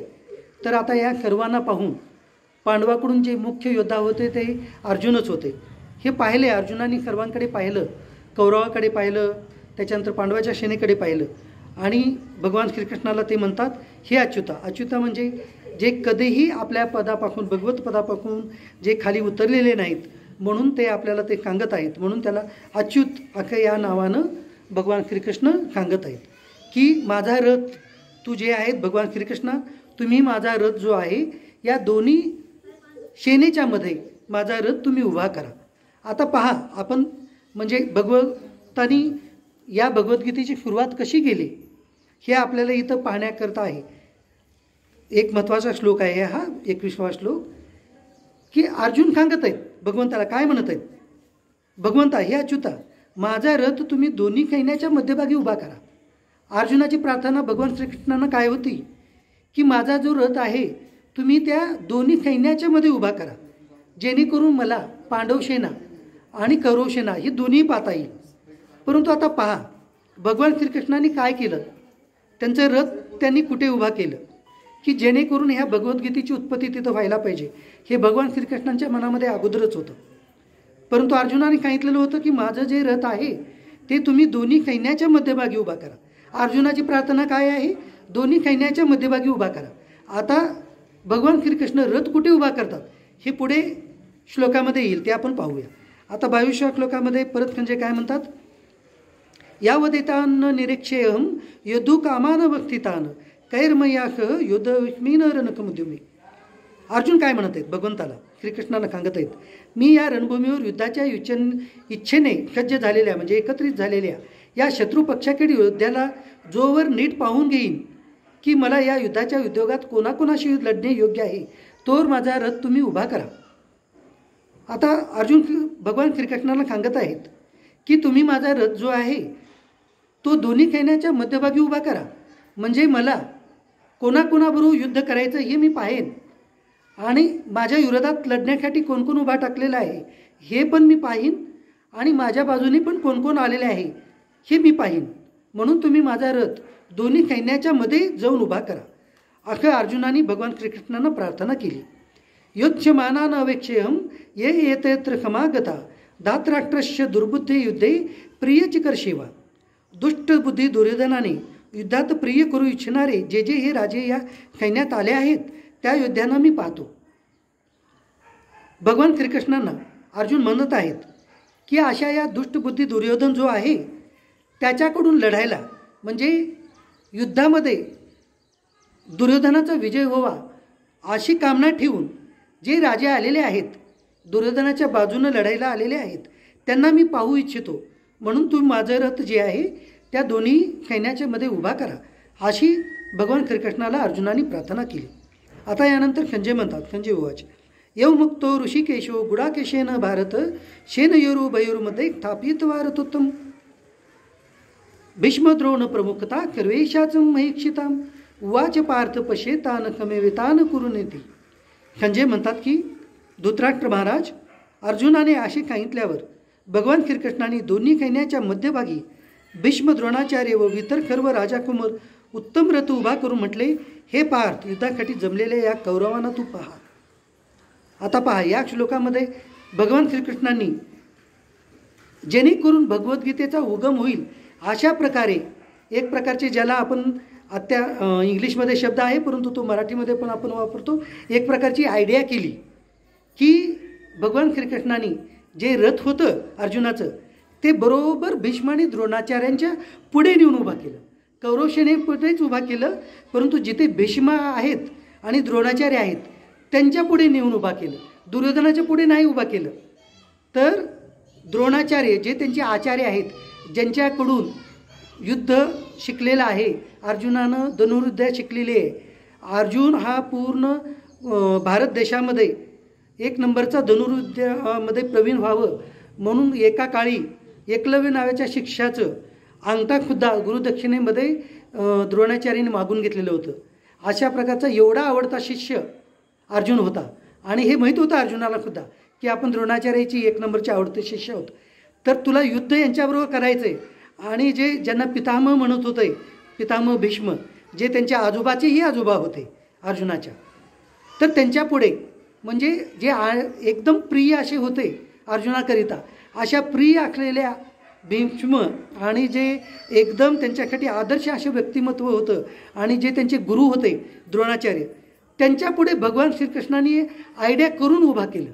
तर आता या सर्वांना पाहून पांडवाकडून जे मुख्य योद्धा होते ते अर्जुनच होते. हे पाहिले, अर्जुनाने सर्वांकडे पाहिलं, कौरवाकडे पाहिलं, त्याच्यानंतर पांडवाच्या सेनेकडे पाहिलं आणि भगवान श्रीकृष्णाला ते म्हणतात, हे अच्युता. अच्युता म्हणजे जे कधीही आपल्या पदापासून, भगवत पदापासून जे खाली उतरलेले नाहीत, म्हणून ते आपल्याला ते सांगत आहेत. म्हणून त्याला अच्युत असं या नावानं भगवान श्रीकृष्ण सांगत आहेत की माझा रथ तू जे आहेत भगवान श्रीकृष्ण, तुम्ही माझा रथ जो आहे या दोन्ही सेनेच्या मध्ये माझा रथ तुम्ही उभा करा. आता पहा, आपण म्हणजे भगवंतानी या भगवद्गीतेची सुरुवात कशी केली हे आपल्याला इथं पाहण्याकरता आहे. एक महत्त्वाचा श्लोक आहे हा 21वा श्लोक, की अर्जुन सांगत आहेत भगवंताला, काय म्हणत आहेत, भगवंता हे अच्युता, माझा रथ तुम्ही दोन्ही सैन्याच्या मध्यभागी उभा करा. अर्जुनाची प्रार्थना भगवान श्रीकृष्णांना काय होती की माझा जो रथ आहे तुम्ही त्या दोन्ही सैन्याच्या मध्ये उभा करा, जेणेकरून मला पांडव सेना आणि कौरव सेना ही दोन्ही पाहता येईल. परंतु आता पहा भगवान श्रीकृष्णांनी काय केलं, त्यांचं रथ त्यांनी कुठे उभा केलं की जेणेकरून ह्या भगवद्गीतेची उत्पत्ती तिथं व्हायला पाहिजे, हे भगवान श्रीकृष्णांच्या मनामध्ये अगोदरच होतं. परंतु अर्जुनाने सांगितलेलं होतं की माझं जे रथ आहे ते तुम्ही दोन्ही सैन्याच्या मध्यभागी उभा करा. अर्जुनाची प्रार्थना काय आहे, दोन्ही सैन्याच्या मध्यभागी उभा करा. आता भगवान श्रीकृष्ण रथ कुठे उभा करतात हे पुढे श्लोकामध्ये येईल, ते आपण पाहूया. आता 22व्या श्लोकामध्ये परत म्हणजे काय म्हणतात, यावदेतान निरीक्षेहम यदु कामान वस्थितान कैर्मयाख युद्ध विस्मीन रणकमुद्युमी. अर्जुन काय म्हणत आहेत भगवंताला, श्रीकृष्णाला सांगत आहेत, मी या रणभूमीवर युद्धाच्या इच्छेने सज्ज झालेल्या म्हणजे एकत्रित झालेल्या या शत्रू पक्षाकडे योद्ध्याला जोवर नीट पाहून घेईन की मला या युद्धाच्या उद्योगात कोणाकोणाशी लढणे योग्य आहे, तोवर माझा रथ तुम्ही उभा करा. आता अर्जुन भगवान श्रीकृष्णाला सांगत आहेत की तुम्ही माझा रथ जो आहे तो दोन्ही सैन्याच्या मध्यभागी उभा करा, म्हणजे मला कोणाकोणाबरोबर युद्ध करायचं हे मी पाहेन आणि माझ्या विरोधात लढण्यासाठी कोण कोण उभा टाकलेला आहे हे पण मी पाहीन आणि माझ्या बाजूने पण कोण कोण आलेले आहे हे मी पाहीन. म्हणून तुम्ही माझा रथ दोन्ही सैन्याच्या मध्ये जाऊन उभा करा, असं अर्जुनाने भगवान श्रीकृष्णांना प्रार्थना केली. योच्छमानान अवेक्षेहम ये येतत्र समागता धातराष्ट्रस्य दुर्बुद्धी युद्धे प्रियचिकर सेवा. दुष्टबुद्धी दुर्योधनाने युद्धात प्रिय करू इच्छिणारे जे जे हे राजे या सैन्यात आले आहेत त्या योद्ध्यांना मी पाहतो. भगवान श्रीकृष्णांना अर्जुन म्हणत आहेत की अशा या दुष्टबुद्धी दुर्योधन जो आहे त्याच्याकडून लढायला, म्हणजे युद्धामध्ये दुर्योधनाचा विजय व्हावा अशी कामना ठेवून जे राजे आलेले आहेत, दुर्योधनाच्या बाजूनं लढायला आलेले आहेत, त्यांना मी पाहू इच्छितो. म्हणून तुम्ही माझं रथ जे आहे त्या दोन्ही सैन्याच्या मध्ये उभा करा, अशी भगवान श्रीकृष्णाला अर्जुनाने प्रार्थना केली. आता यानंतर संजय म्हणतात, संजय उवाच यव मुक्तो ऋषिकेशो गुडाकेशेन भारत शेनयोरू भयोरुमध्ये स्थापित वारतोत्तम भीष्मद्रोण प्रमुखता सर्वेशाचं महीक्षिताम उवाच पार्थ पशेतान कमेवितान कुरुनेती. संजय म्हणतात की धृतराष्ट्र महाराज अर्जुनाने असे सांगितल्यावर भगवान श्रीकृष्णाने दोन्ही सैन्याच्या मध्यभागी भीष्म द्रोणाचार्य व इतर सर्व राजाकुमार उत्तम रथ उभा करून म्हटले, हे पार्थ युद्धासाठी जमलेल्या या कौरवांना तू पहा. आता पहा, या श्लोकामध्ये भगवान श्रीकृष्णांनी जेणेकरून भगवद्गीतेचा उगम होईल अशा प्रकारे एक प्रकारचे, ज्याला आपण आता इंग्लिशमध्ये शब्द आहे परंतु तो मराठीमध्ये पण आपण वापरतो, एक प्रकारची आयडिया केली की भगवान श्रीकृष्णांनी जे रथ होतं अर्जुनाचं ते बरोबर भीष्म आणि द्रोणाचार्यांच्या पुढे नेऊन उभा केलं. कौरवसेने पुढेच उभा केलं, परंतु जिथे भीष्म आहेत आणि द्रोणाचार्य आहेत त्यांच्या पुढे नेऊन उभा केलं, दुर्योधनाच्या पुढे नाही उभा केलं. तर द्रोणाचार्य जे त्यांचे आचार्य आहेत, ज्यांच्याकडून युद्ध शिकलेलं आहे, अर्जुनानं धनुर्विद्या शिकलेली आहे. अर्जुन हा पूर्ण भारत देशामध्ये एक नंबरचा धनुर्विद्यामध्ये प्रवीण व्हावं म्हणून एका काळी एकलव्य नावाच्या शिष्याचं अंगठासुद्धा गुरुदक्षिणेमध्ये द्रोणाचार्याने मागून घेतलेलं होतं. अशा प्रकारचा एवढा आवडता शिष्य अर्जुन होता आणि हे माहीत होतं अर्जुनाला सुद्धा की आपण द्रोणाचार्याची एक नंबरचे आवडते शिष्य आहोत. तर तुला युद्ध यांच्याबरोबर करायचं आहे. आणि जे ज्यांना पितामह म्हणत होते, पितामह भीष्म, जे त्यांच्या आजोबाचेही आजोबा होते अर्जुनाच्या, तर त्यांच्या पुढे म्हणजे जे एकदम प्रिय असे होते अर्जुनाकरिता, अशा प्रिय असलेल्या भीष्म आणि जे एकदम त्यांच्यासाठी आदर्श असे व्यक्तिमत्व होतं आणि जे त्यांचे गुरु होते द्रोणाचार्य, त्यांच्या पुढे भगवान श्रीकृष्णाने आयडिया करून उभा केलं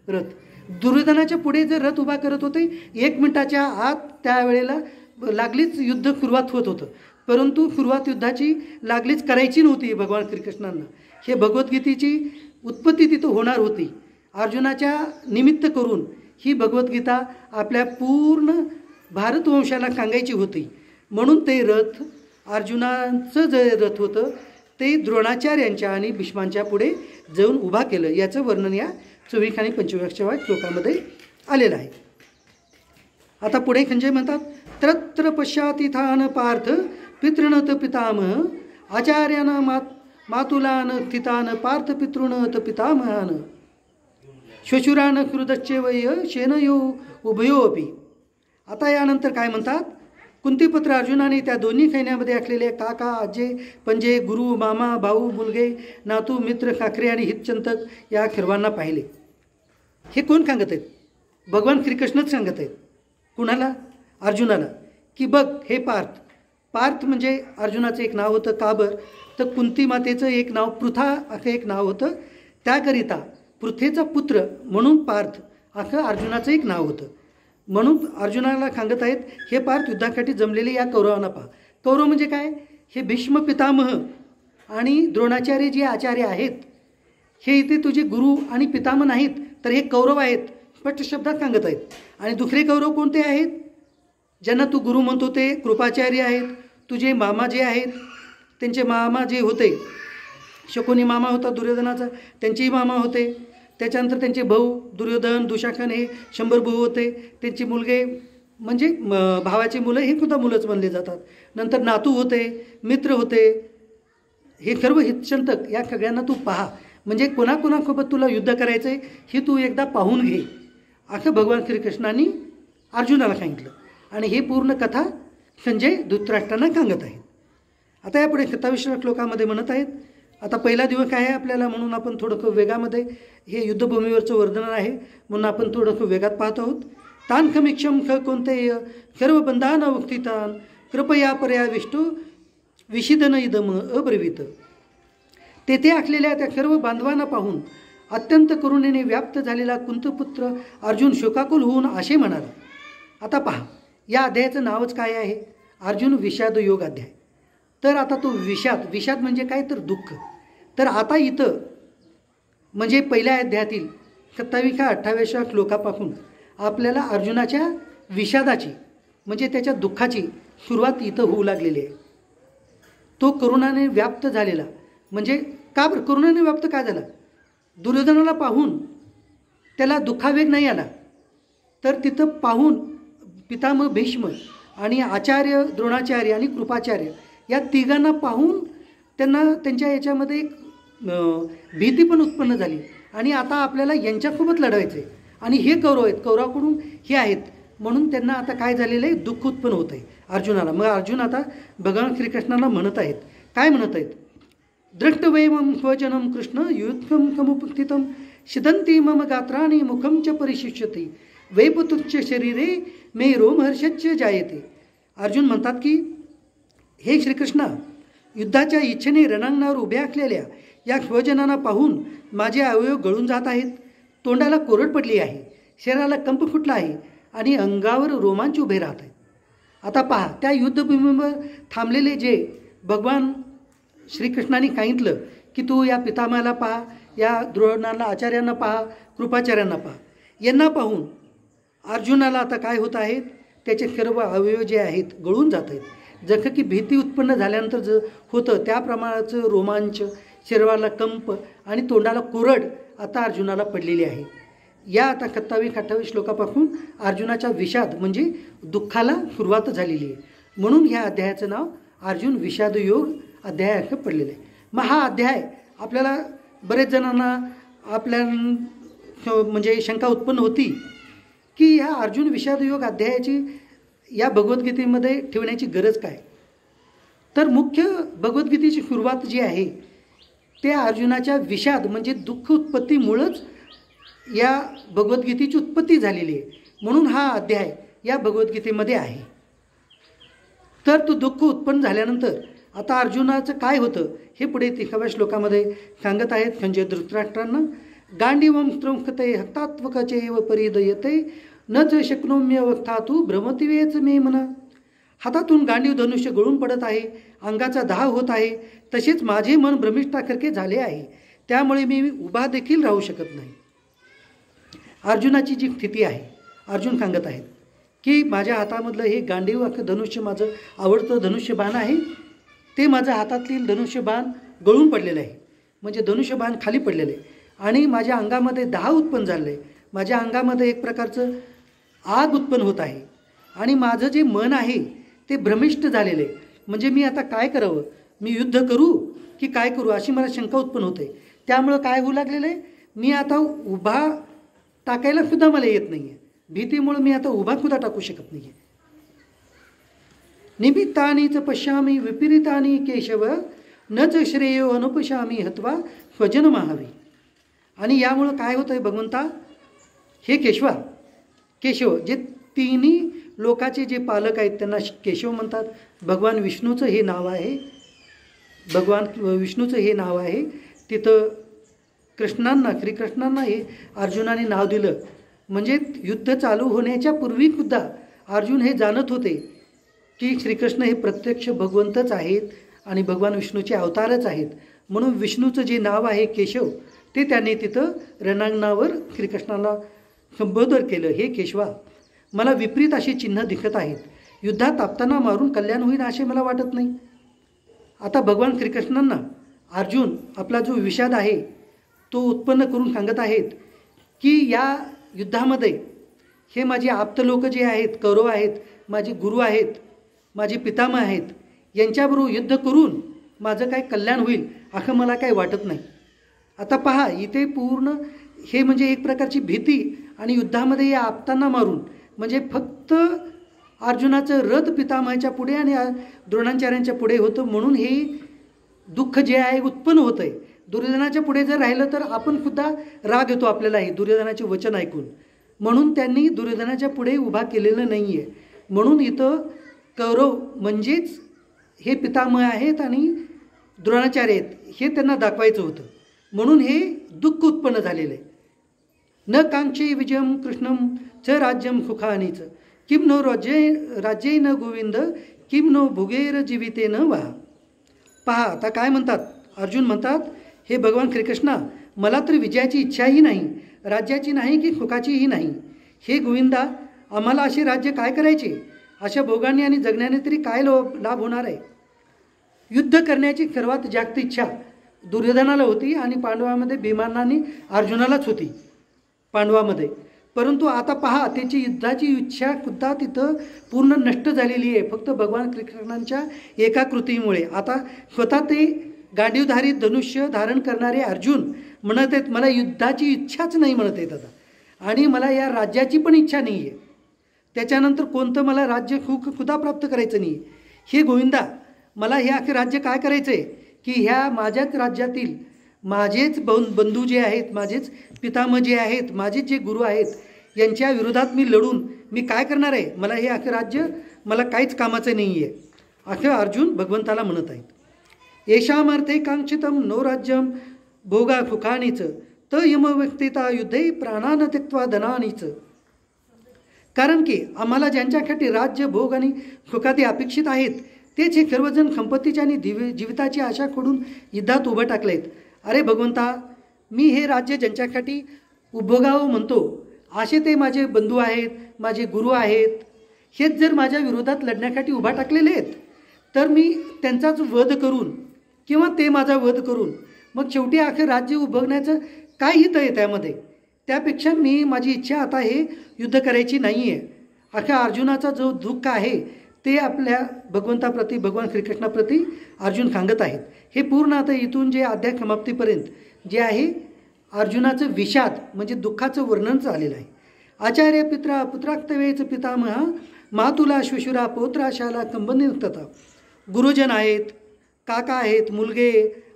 रथ. दुर्योधनाच्या पुढे जर रथ उभा करत होते 1 मिनिटाच्या आत त्यावेळेला लागलीच युद्ध सुरुवात होत होतं, परंतु सुरुवात युद्धाची लागलीच करायची नव्हती भगवान श्रीकृष्णांना. हे भगवद्गीतेची उत्पत्ती तिथं होणार होती. अर्जुनाच्या निमित्त करून ही भगवद्गीता आपल्या पूर्ण भारतवंशाला सांगायची होती. म्हणून ते रथ, अर्जुनाचं जे रथ होतं ते द्रोणाचार्यांच्या आणि भीष्मांच्या पुढे जाऊन उभा केलं. याचं वर्णन या 24 आणि 25व्या श्लोकामध्ये आलेलं आहे. आता पुढे संजय म्हणतात, त्रत्र पश्चातिथान पार्थ पितृणत पितामह आचार्यान मातुलान स्थितान पार्थ पितृणत पितामहान श्वशुरान कृतश्चैवय शेनयो उभयो अपि. आता यानंतर काय म्हणतात, कुंतीपुत्र अर्जुनाने त्या दोन्ही सैन्यामध्ये असलेले काका, आजे, पंजे, गुरु, मामा, भाऊ, मुलगे, नातू, मित्र, खाकरे आणि हितचिंतक या सर्वांना पाहिले. हे कोण सांगत आहेत? भगवान श्रीकृष्णच सांगत आहेत. कुणाला? अर्जुनाला. की बघ हे पार्थ. पार्थ म्हणजे अर्जुनाचं एक नाव होतं. का बरं? तर कुंती मातेचं एक नाव पृथा असं एक नाव होतं. त्याकरिता पृथेचा पुत्र म्हणून पार्थ असं अर्जुनाचं एक नाव होतं. म्हणून अर्जुनाला सांगत आहेत, हे पार्थ युद्धासाठी जमलेले या कौरवांना पहा. कौरव म्हणजे काय? हे भीष्म पितामह आणि द्रोणाचार्य जे आचार्य आहेत, हे इथे तुझे गुरु आणि पितामह नाहीत, तर हे कौरव आहेत, स्पष्ट शब्दात सांगत आहेत. आणि दुसरे कौरव कोणते आहेत? ज्यांना तू गुरु म्हणतो ते कृपाचार्य आहेत. तुझे मामा जे आहेत, त्यांचे मामा जे होते, शकुनी मामा होता दुर्योधनाचा, त्यांचेही मामा होते. त्याच्यानंतर त्यांचे भाऊ दुर्योधन, दुशासन हे 100 भाऊ होते. त्यांचे मुलगे म्हणजे भावाचे मुलं हे सुद्धा मुलंच बनले जातात. नंतर नातू होते, मित्र होते, हे सर्व हितचिंतक या सगळ्यांना तू पहा. म्हणजे कोणाकोणासोबत तुला युद्ध करायचं आहे हे तू एकदा पाहून घे, असं भगवान श्रीकृष्णांनी अर्जुनाला सांगितलं. आणि ही पूर्ण कथा संजय धृतराष्ट्रांना सांगत आहेत. आता यापुढे 27व्या श्लोकामध्ये म्हणत आहेत, आता पहिला दिवस आहे आपल्याला म्हणून आपण थोडंसं वेगामध्ये हे युद्धभूमीवरचं वर्णन आहे म्हणून आपण थोडंसं वेगात पाहत आहोत. तान खमिक्षम ख कोणतेय सर्व बंधान उक्तितान कृपया पर्या विष्णू विषिदन इदम अब्रवीत. तेथे असलेल्या त्या सर्व बांधवांना पाहून अत्यंत करुणेने व्याप्त झालेला कुंतपुत्र अर्जुन शोकाकुल होऊन असे म्हणाला. आता पहा, या अध्यायाचं नावच काय आहे? अर्जुन विषाद योग अध्याय. तर आता तो विषाद म्हणजे काय? तर दुःख. तर आता इथं म्हणजे पहिल्या अध्यायातील 27 का 28 श्लोकापासून आपल्याला अर्जुनाच्या विषादाची म्हणजे त्याच्या दुःखाची सुरुवात इथं होऊ लागलेली आहे. तो करुणाने व्याप्त झालेला म्हणजे का बरं? करुणाने व्याप्त का झाला? दुर्योधनाला पाहून त्याला दुःखावेग नाही आला, तर तिथं पाहून पितामह भीष्म आणि आचार्य द्रोणाचार्य आणि कृपाचार्य या तिघांना पाहून त्यांना त्यांच्या याच्यामध्ये एक भीती पण उत्पन्न झाली. आणि आता आपल्याला यांच्यासोबत लढायचं आहे आणि हे कौरव आहेत, कौरवाकडून हे आहेत, म्हणून त्यांना आता काय झालेलं आहे? दुःख उत्पन्न होत आहे अर्जुनाला. मग अर्जुन आता भगवान श्रीकृष्णाला म्हणत आहेत. काय म्हणत आहेत? दृष्टवैमं स्वजनम कृष्ण युद्धम समुपस्थितम शिदंती मम गात्राणि मुखम च परिशिष्यते वैपतुच्च शरीरे मे रोमहर्षच्च जायते. अर्जुन म्हणतात की हे श्रीकृष्णा, युद्धाच्या इच्छेने रणांगणावर उभ्या असलेल्या या स्वजनांना पाहून माझे अवयव गळून जात आहेत, तोंडाला कोरड पडली आहे, शरीराला कंप फुटला आहे आणि अंगावर रोमांच उभे राहत आहेत. आता पहा, त्या युद्धभूमीवर थांबलेले जे भगवान श्रीकृष्णाने सांगितलं की तू या पितामहाला पहा, या द्रोणाला आचार्यांना पहा, कृपाचार्यांना पहा, यांना पाहून अर्जुनाला आता काय होत आहेत? त्याचे सर्व अवयव जे आहेत गळून जात आहेत. जसं की भीती उत्पन्न झाल्यानंतर जे होतं त्या प्रमाणाचं रोमांच, शरीराला कंप आणि तोंडाला कोरड आता अर्जुनाला पडलेली आहे. या आता 27-28 श्लोकापासून अर्जुनाच्या विषाद म्हणजे दुःखाला सुरुवात झालेली आहे. म्हणून ह्या अध्यायाचं नाव अर्जुन विषाद योग अध्याय असं पडलेलं आहे. मग हा अध्याय आपल्याला बरेच जणांना आपल्या म्हणजे शंका उत्पन्न होती की ह्या अर्जुन विषाद योग अध्यायाची या भगवद्गीतेमध्ये ठेवण्याची गरज काय? तर मुख्य भगवद्गीतेची सुरुवात जी आहे ते अर्जुनाच्या विषाद म्हणजे दुःख उत्पत्तीमुळंच या भगवद्गीतेची उत्पत्ती झालेली आहे. म्हणून हा अध्याय या भगवद्गीतेमध्ये आहे. तर तो दुःख उत्पन्न झाल्यानंतर आता अर्जुनाचं काय होतं हे पुढे 30व्या श्लोकामध्ये सांगत आहेत. संजय धृतराष्ट्रांना गांडीवं स्त्रंखते हतात्वकचैव परिदयते न च शक्नोम्यवस्थातु भ्रमतिवेच मे मना. हातातून गांडीव धनुष्य गळून पडत आहे, अंगाचा दाह होत आहे, तसेच माझे मन भ्रमिष्ठासारखे झाले आहे, त्यामुळे मी उभा देखील राहू शकत नाही. अर्जुनाची जी स्थिती आहे, अर्जुन सांगत आहेत की माझ्या हातामधलं हे गांडीव धनुष्य माझं आवडतं धनुष्यबाण आहे, ते माझ्या हातातील धनुष्यबाण गळून पडलेलं आहे, म्हणजे धनुष्यबाण खाली पडलेलं आहे आणि माझ्या अंगामध्ये दाह उत्पन्न झालं आहे. माझ्या अंगामध्ये एक प्रकारचं आग उत्पन्न होत आहे आणि माझं जे मन आहे ते भ्रमिष्ट झालेलं आहे. म्हणजे मी आता काय करावं? मी युद्ध करू की काय करू अशी मला शंका उत्पन्न होते. त्यामुळं काय होऊ लागलेलं आहे? मी आता उभा टाकायला सुद्धा मला येत नाही आहे. भीतीमुळे मी आता उभा सुद्धा टाकू शकत नाही आहे. निमित्तानीच पश्यामी विपरीतानी केशव न च श्रेयो अनुपशामी हत्वा स्वजन महावी. आणि यामुळं काय होतं आहे भगवंता? हे केशव जे तिन्ही लोकाचे जे पालक आहेत त्यांना केशव म्हणतात. भगवान विष्णूचं हे नाव आहे. भगवान विष्णूचं हे नाव आहे. तिथं श्रीकृष्णांना हे अर्जुनाने नाव दिलं. म्हणजे युद्ध चालू होण्याच्या पूर्वीसुद्धा अर्जुन हे जाणत होते की श्रीकृष्ण हे प्रत्यक्ष भगवंतच आहेत आणि भगवान विष्णूचे अवतारच आहेत. म्हणून विष्णूचं जे नाव आहे केशव ते त्याने तिथं रणांगणावर श्रीकृष्णाला संबोधन केलं. हे केशवा, मला विपरीत अशी चिन्ह दिसत आहेत. युद्धात तापताना मारून कल्याण होईल असे मला वाटत नाही. आता भगवान श्रीकृष्णांना अर्जुन आपला जो विषाद आहे तो उत्पन्न करून सांगत आहेत की या युद्धामध्ये हे माझे आप्त लोक जे आहेत, कौरव आहेत, माझे गुरु आहेत, माझे पितामह आहेत, यांच्याबरोबर युद्ध करून माझं काय कल्याण होईल असं मला काय वाटत नाही. आता पहा, इथे पूर्ण हे म्हणजे एक प्रकारची भीती आणि युद्धामध्ये या आप्तांना मारून म्हणजे फक्त अर्जुनाचं रथ पितामहाच्या पुढे आणि द्रोणाचार्यांच्या पुढे होतं. म्हणून हे दुःख जे आहे उत्पन्न होत आहे. दुर्योधनाच्या पुढे जर राहिलं तर आपण सुद्धा राग येतो आपल्यालाही दुर्योधनाचे वचन ऐकून. म्हणून त्यांनी दुर्योधनाच्या पुढे उभा केलेलं नाही आहे. म्हणून इथं कौरव म्हणजेच हे पितामह आहेत आणि द्रोणाचार्य आहेत हे त्यांना दाखवायचं होतं. म्हणून हे दुःख उत्पन्न झालेलं आहे. न कांक्षे विजयम कृष्णम च राज्यम सुखानीच किम नो राज्ये न गोविंद किम नो भुगेर जीविते न वा. पहा आता काय म्हणतात अर्जुन म्हणतात, हे भगवान श्रीकृष्णा, मला तर विजयाची इच्छाही नाही, राज्याची नाही की सुखाचीही नाही. हे गोविंदा, आम्हाला असे राज्य काय करायचे? अशा भोगाने आणि जगण्याने तरी काय लाभ होणार आहे? युद्ध करण्याची सर्वात जास्त इच्छा दुर्योधनाला होती आणि पांडवामध्ये भीमांना आणि अर्जुनालाच होती पांडवामध्ये. परंतु आता पहा त्याची युद्धाची इच्छा सुद्धा तिथं पूर्ण नष्ट झालेली आहे फक्त भगवान श्रीकृष्णांच्या एका कृतीमुळे. आता स्वतः ते गांडीवधारी धनुष्य धारण करणारे अर्जुन म्हणत आहेत मला युद्धाची इच्छाच नाही म्हणत आहेत आता, आणि मला या राज्याची पण इच्छा नाही आहे. त्याच्यानंतर कोणतं मला राज्य सुद्धा प्राप्त करायचं नाही. हे गोविंदा, मला हे अखे राज्य काय करायचं आहे की ह्या माझ्याच राज्यातील माझेच बंधू जे आहेत, माझेच पितामह जे आहेत, माझेच जे गुरु आहेत, यांच्या विरोधात मी लढून मी काय करणार आहे? मला हे अखे राज्य मला काहीच कामाचं नाही आहे अखे अर्जुन भगवंताला म्हणत आहेत. येशामर्थे कांक्षितम नो राज्यम भोगा सुखानीच त यम व्यक्तिता युद्धे प्राणान त्यक्त्वा धनानीच. कारण की आम्हाला ज्यांच्यासाठी राज्य भोग आणि सुखाती अपेक्षित आहेत तेच हे सर्वजण संपत्तीच्या आणि जीविताची आशा करून युद्धात उभं टाकलेत. अरे भगवंता, मी हे राज्य ज्यांच्यासाठी उपभोगावं म्हणतो असे ते माझे बंधू आहेत, माझे गुरु आहेत, हेच जर माझ्या विरोधात लढण्यासाठी उभा टाकलेले आहेत तर मी त्यांचाच वध करून किंवा ते माझा वध करून मग शेवटी अखेर राज्य उभवण्याचं काय हित आहे त्यामध्ये? त्यापेक्षा मी माझी इच्छा आता हे युद्ध करायची नाही आहे. अख्या अर्जुनाचा जो दुःख आहे ते आपल्या भगवंताप्रती भगवान श्रीकृष्णाप्रती अर्जुन सांगत आहेत. हे पूर्ण आता इथून जे अध्याय समाप्तीपर्यंत जे आहे अर्जुनाचं विषाद म्हणजे दुःखाचं वर्णन झालेलं आहे. आचार्य पित्रा पुत्राक्तवेच पितामहा मातुला श्वशुरा पौत्राशाला कंबनितता. गुरुजन आहेत, काका आहेत, मुलगे,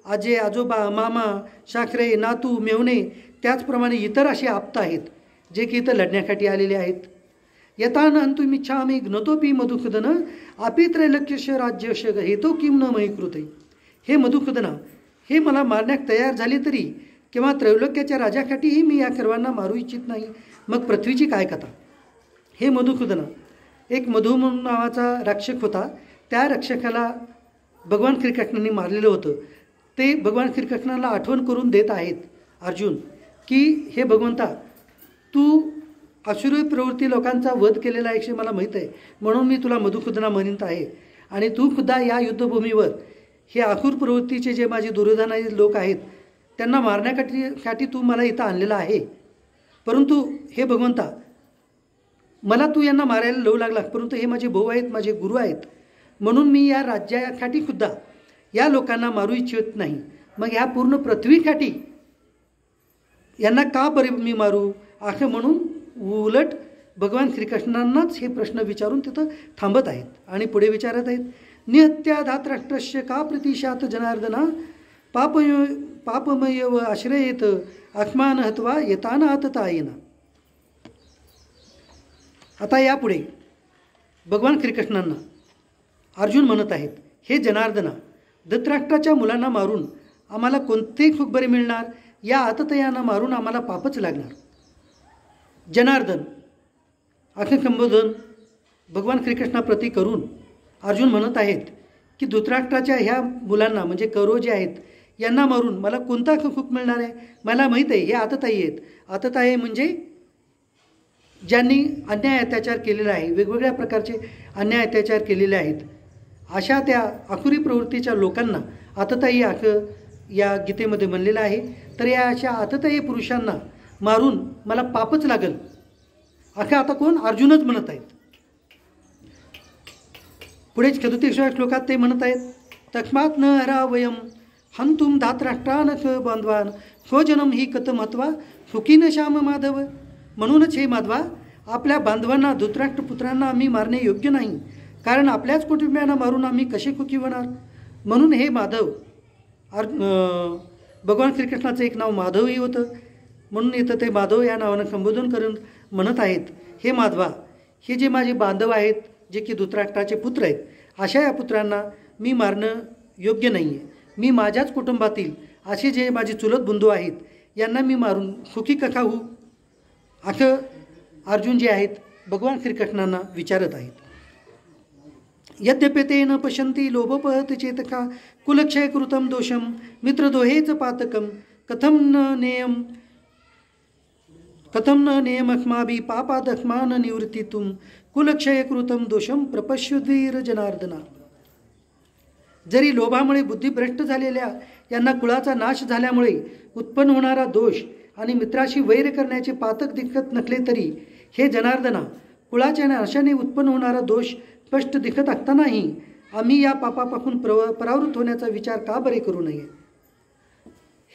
आजे, आजोबा, मामा, साखरे, नातू, मेवणे, त्याचप्रमाणे इतर असे आप्त आहेत जे की इथं लढण्यासाठी आलेले आहेत. यथा न अंतुमिच्छामि ज्ञतोपि मधुसूदन अपित्रैलक्ष्यश राज्यश हेतो किम न मयी कृते. हे मधुसूदना, हे मला मारण्यास तयार झाले तरी किंवा त्रैलोक्याच्या राजासाठीही मी या सर्वांना मारू इच्छित नाही, मग पृथ्वीची काय कथा. हे मधुसूदना, एक मधु नावाचा रक्षक होता. त्या रक्षकाला भगवान श्रीकृष्णांनी मारलेलं होतं. ते भगवान श्रीकृष्णाला आठवण करून देत आहेत अर्जुन की हे भगवंता, तू असुरी प्रवृत्ती लोकांचा वध केलेला आहे मला माहीत आहे, म्हणून मी तुला मधुसूदना म्हणत आहे. आणि तू सुद्धा या युद्धभूमीवर हे आसुर प्रवृत्तीचे जे माझे दुर्योधनाचे लोक आहेत त्यांना मारण्यासाठी तू मला इथं आणलेलं आहे. परंतु हे भगवंता, मला तू यांना मारायला लावू लागला, परंतु हे माझे भाऊ आहेत, माझे गुरु आहेत, म्हणून मी या राज्यासाठी सुद्धा या लोकांना मारू इच्छित नाही. मग ह्या पूर्ण पृथ्वीसाठी यांना का मी मारू असं म्हणून उलट भगवान श्रीकृष्णांनाच हे प्रश्न विचारून तिथं थांबत आहेत आणि पुढे विचारत आहेत. निहत्या धातराष्ट्रस्य का प्रतिशात जनार्दना पापमय व आश्रयेत आत्मान हत्वा येताना आततायेना. आता यापुढे भगवान श्रीकृष्णांना अर्जुन म्हणत आहेत, हे जनार्दना, धृतराष्ट्राच्या मुलांना मारून आम्हाला कोणते सुख बरे मिळणार? या आततयांना मारून आम्हाला पापच लागणार. जनार्दन असे संबोधन भगवान श्रीकृष्णाप्रती करून अर्जुन म्हणत आहेत की धृतराष्ट्राच्या ह्या मुलांना म्हणजे कौरव जे आहेत यांना मारून मला कोणता सुख मिळणार आहे? मला माहीत आहे हे आततायी आहेत. आततायी म्हणजे ज्यांनी अन्याय अत्याचार केलेला आहे, वेगवेगळ्या प्रकारचे अन्याय अत्याचार केलेले आहेत, अशा त्या आसुरी प्रवृत्तीच्या लोकांना आततायी असं या गीतेमध्ये म्हणलेलं आहे. तर या अशा आततायी पुरुषांना मारून मला पापच लागल असं आता कोण? अर्जुनच म्हणत आहेत. पुढेच 34व्या श्लोकात ते म्हणत आहेत, तस्मात् न हरावयम हंतुम धातराष्ट्रान स बांधवान स्वजनम ही कथम हत्वा सुखीन श्याम माधव. म्हणूनच हे माधवा, आपल्या बांधवांना धृतराष्ट्र पुत्रांना आम्ही मारणे योग्य नाही, कारण आपल्याच कुटुंबियांना मारून आम्ही कसे सुखी होणार. म्हणून हे माधव, भगवान श्रीकृष्णाचं एक नाव माधवही होतं, म्हणून इथं ते माधव या नावानं संबोधन करून म्हणत आहेत, हे माधवा, हे जे माझे बांधव आहेत, जे की धृतराष्ट्राचे पुत्र आहेत, अशा या पुत्रांना मी मारणं योग्य नाही आहे. मी माझ्याच कुटुंबातील असे जे माझे चुलत बंधू आहेत यांना मी मारून सुखी कसा होऊ, असं अर्जुन जे आहेत भगवान श्रीकृष्णांना विचारत आहेत. यद्यपि ते न पश्यन्ति लोभोपहत चेतका कुलक्षय कृतं दोषम मित्रदोहेच पातकम कथम न नेयमस्माभिः पापादस्मान निवृत्तितुं कुलक्षय कृतं दोषम प्रपश्युद्वीर जनार्दना. जरी लोभामुळे बुद्धिभ्रष्ट झालेल्या यांना कुळाचा नाश झाल्यामुळे उत्पन्न होणारा दोष आणि मित्राशी वैर करण्याचे पातक दिसत नसले तरी, हे जनार्दना, कुळाच्या नाशाने उत्पन्न होणारा दोष स्पष्ट दिसत असतानाही आम्ही या पापापासून परावृत होण्याचा विचार का बरे करू नये.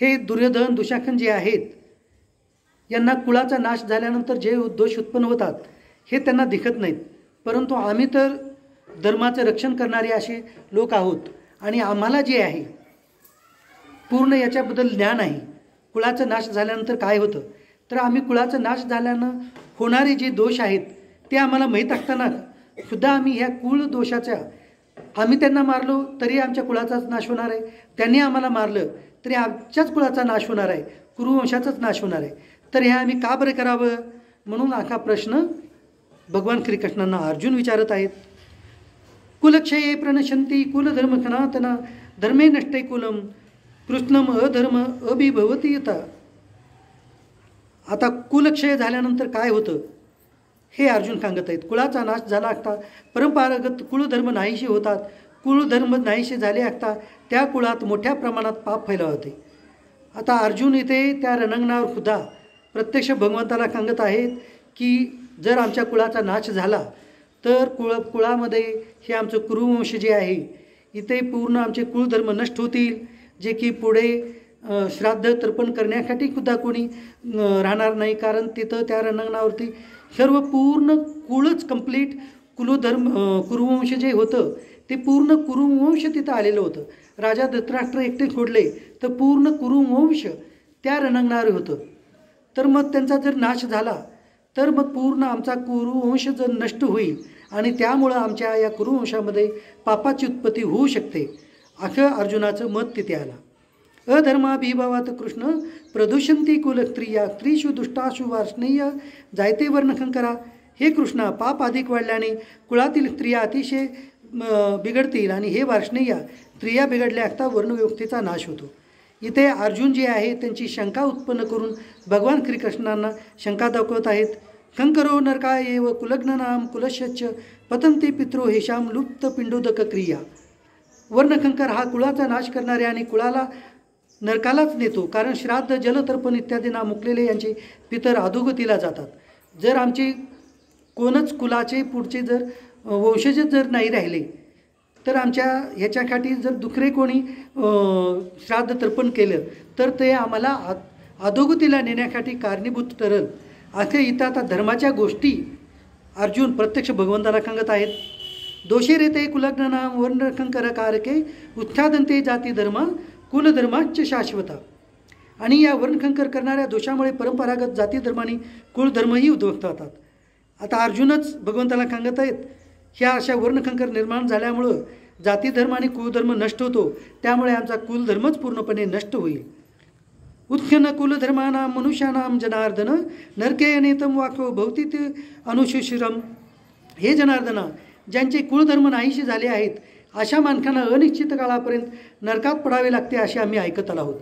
हे दुर्योधन दुशासन जे आहेत यांना कुळाचा नाश झाल्यानंतर जे दोष उत्पन्न होतात हे त्यांना दिसत नाहीत, परंतु आम्ही तर धर्माचं रक्षण करणारे असे लोक आहोत आणि आम्हाला जे आहे पूर्ण याच्याबद्दल ज्ञान आहे. कुळाचा नाश झाल्यानंतर काय होतं, तर आम्ही कुळाचा नाश झाल्यानं होणारे जे दोष आहेत ते आम्हाला माहीत असताना सुद्धा आम्ही ह्या कुळ दोषाच्या, आम्ही त्यांना मारलो तरी आमच्या कुळाचाच नाश होणार आहे, त्यांनी आम्हाला मारलं तरी आमच्याच कुळाचा नाश होणार आहे, कुरुवंशाचाच नाश होणार आहे. तर हे आम्ही का बरं करावं, म्हणून हा प्रश्न भगवान श्रीकृष्णांना अर्जुन विचारत आहेत. कुलक्षये प्रणशन्ति कुलधर्म सनातना धर्मे नष्टे कुलम कृष्णम अधर्म अभिभवती यथा. आता कुलक्षय झाल्यानंतर काय होतं हे अर्जुन सांगत आहेत. कुळाचा नाश झाला असता परंपरागत कुळधर्म नाहीसे होतात. कुळधर्म नाहीसे झाले असता त्या कुळात मोठ्या प्रमाणात पाप फैला होते. आता अर्जुन इथे त्या रणांगणावर सुद्धा प्रत्यक्ष भगवंताला सांगत आहेत की जर आमच्या कुळाचा नाश झाला तर कुळामध्ये हे आमचं कुरुवंश जे आहे इथे पूर्ण आमचे कुळधर्म नष्ट होतील, जे की पुढे श्राद्ध तर्पण करण्यासाठी सुद्धा कोणी राहणार नाही, कारण तिथं त्या रणांगणावरती सर्व पूर्ण कुळच कंप्लीट कुरुवंश जे होतं ते पूर्ण कुरुवंश तिथं आलेलं होतं. राजा धृतराष्ट्र एकटे सोडले तर पूर्ण कुरुवंश त्या रणांगणावर होतं. तर मग त्यांचा जर नाश झाला तर मग पूर्ण आमचा कुरुवंश जर नष्ट होईल आणि त्यामुळं आमच्या या कुरुवंशामध्ये पापाची उत्पत्ती होऊ शकते, असं अर्जुनाचं मत तिथे आलं. अधर्माभिभावात कृष्ण प्रदूषंती कुलस्त्रिया स्त्रीषु दुष्टाशु वार्ष्णेय जायते वर्णशंकरा. हे कृष्णा, पाप अधिक वाढल्याने कुळातील स्त्रिया अतिशय बिघडतील आणि हे वार्ष्णेय स्त्रिया बिघडल्या असता वर्णव्यवस्थेचा नाश होतो. इथे अर्जुन जे आहे त्यांची शंका उत्पन्न करून भगवान श्रीकृष्णांना शंका दाखवत आहेत. शंकरो नरकाय एव कुलग्ननाम कुलश्च पतंती पित्रो हेशाम लुप्त पिंडोदक क्रिया. वर्णशंकर हा कुळाचा नाश करणारे आणि कुळाला नरकालाच नेतो, कारण श्राद्ध जलतर्पण इत्यादींना मुकलेले यांचे पितर अधोगतीला जातात. जर आमचे कोणच कुलाचे पुढचे जर वंशजच जर नाही राहिले तर आमच्या ह्याच्यासाठी जर दुसरे कोणी श्राद्ध तर्पण केलं तर ते आम्हाला अधोगतीला नेण्यासाठी कारणीभूत ठरल. असे इथं आता धर्माच्या गोष्टी अर्जुन प्रत्यक्ष भगवंताला सांगत आहेत. दोषे रेते कुलग्ननाम वर्णशंकरकारके उत्सादंते जाती धर्म कुलधर्माच शाश्वता. आणि या वर्णशंकर करणाऱ्या दोषामुळे परंपरागत जाती धर्माने कुलधर्मही उद्ध्वस्त होतात. आता अर्जुनच भगवंताला सांगत आहेत, ह्या अशा वर्णशंकर निर्माण झाल्यामुळं जातीधर्म आणि कुलधर्म नष्ट होतो, त्यामुळे आमचा कुलधर्मच पूर्णपणे नष्ट होईल. उत्खन कुलधर्मानां मनुष्यानां जनार्दन नरके अनेतम वाक्यो भवतीत अनुशुशिरम. हे जनार्दना, ज्यांचे कुलधर्म नाहीसे झाले आहेत अशा माणसांना अनिश्चित काळापर्यंत नरकात पडावे लागते असे आम्ही ऐकत आलो आहोत.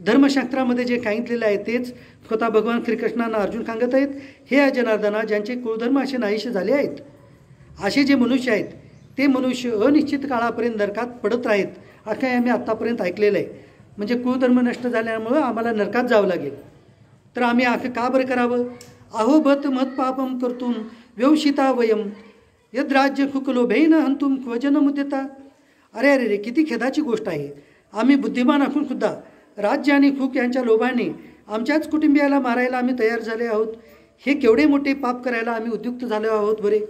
धर्मशास्त्रामध्ये जे सांगितलेलं आहे तेच स्वतः भगवान श्रीकृष्णांना अर्जुन सांगत आहेत. हे जनार्दना, ज्यांचे कुलधर्म असे नाहीसे झाले आहेत असे जे मनुष्य आहेत ते मनुष्य अनिश्चित काळापर्यंत नरकात पडत आहेत असं आम्ही आत्तापर्यंत ऐकलेलं आहे. म्हणजे कुलधर्म नष्ट झाल्यामुळं आम्हाला नरकात जावं लागेल. तर आम्ही असं का बरं करावं. अहो बत मत पापम कर्तुम व्यवशिता वयम यद राज्य खुकलोभेन हंतुम क्वजन मुद्यता. अरे अरे रे, किती खेदाची गोष्ट आहे. आम्ही बुद्धिमान असून सुद्धा राज्य आणि खूक यांच्या लोभाने आमच्याच कुटुंबियाला मारायला आम्ही तयार झाले आहोत. हे केवढे मोठे पाप करायला आम्ही उद्युक्त झालो आहोत बरे.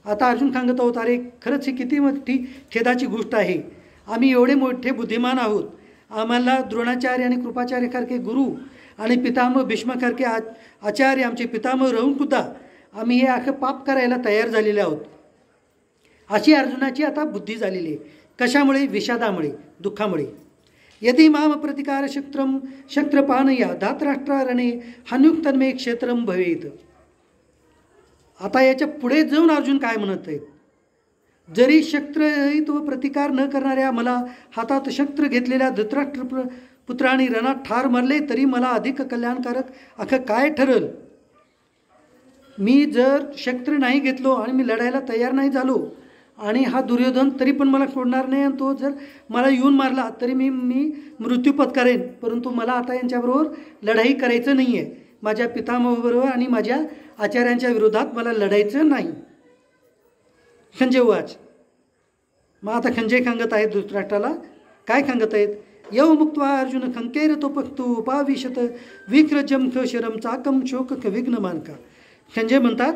आता अर्जुन सांगत आहोत, अरे खरंच ही किती मोठी खेदाची गोष्ट आहे. आम्ही एवढे मोठे बुद्धिमान आहोत, आम्हाला द्रोणाचार्य आणि कृपाचार्यासारखे गुरु आणि पितामह भीष्मासारखे आचार्य आमचे पितामह राहून सुद्धा आम्ही हे अख्खं पाप करायला तयार झालेले आहोत, अशी अर्जुनाची आता बुद्धी झालेली आहे. कशामुळे? विषादामुळे, दुःखामुळे. यदि माम प्रतिकार शस्त्रपानया धातराष्ट्रारणे हन्युक्तन्मे क्षेत्रम भवेत. आता याच्या पुढे जाऊन अर्जुन काय म्हणत आहेत? जरी शस्त्ररहित व प्रतिकार न करणाऱ्या मला हातात शस्त्र घेतलेल्या धृतराष्ट्र पुत्रांनी रणात ठार मारले तरी मला अधिक कल्याणकारक अखं काय ठरल? मी जर शस्त्र नाही घेतलो आणि मी लढायला तयार नाही झालो आणि हा दुर्योधन तरी पण मला सोडणार नाही, आणि तो जर मला येऊन मारला तरी मी मृत्यू पत्करेन, परंतु मला आता यांच्याबरोबर लढाई करायचं नाही आहे. माझ्या पितामहाबरोबर आणि माझ्या आचार्यांच्या विरोधात मला लढायचं नाही. खंजे वाच. मग आता खंजे सांगत आहेत धृतराष्ट्राला. काय सांगत आहेत? यव मुक्त्वा अर्जुन खंकेर तोपक्तु उपाविशत विक्रजम ख शरम चाकम शोक विघ्न मानका. खंजे म्हणतात,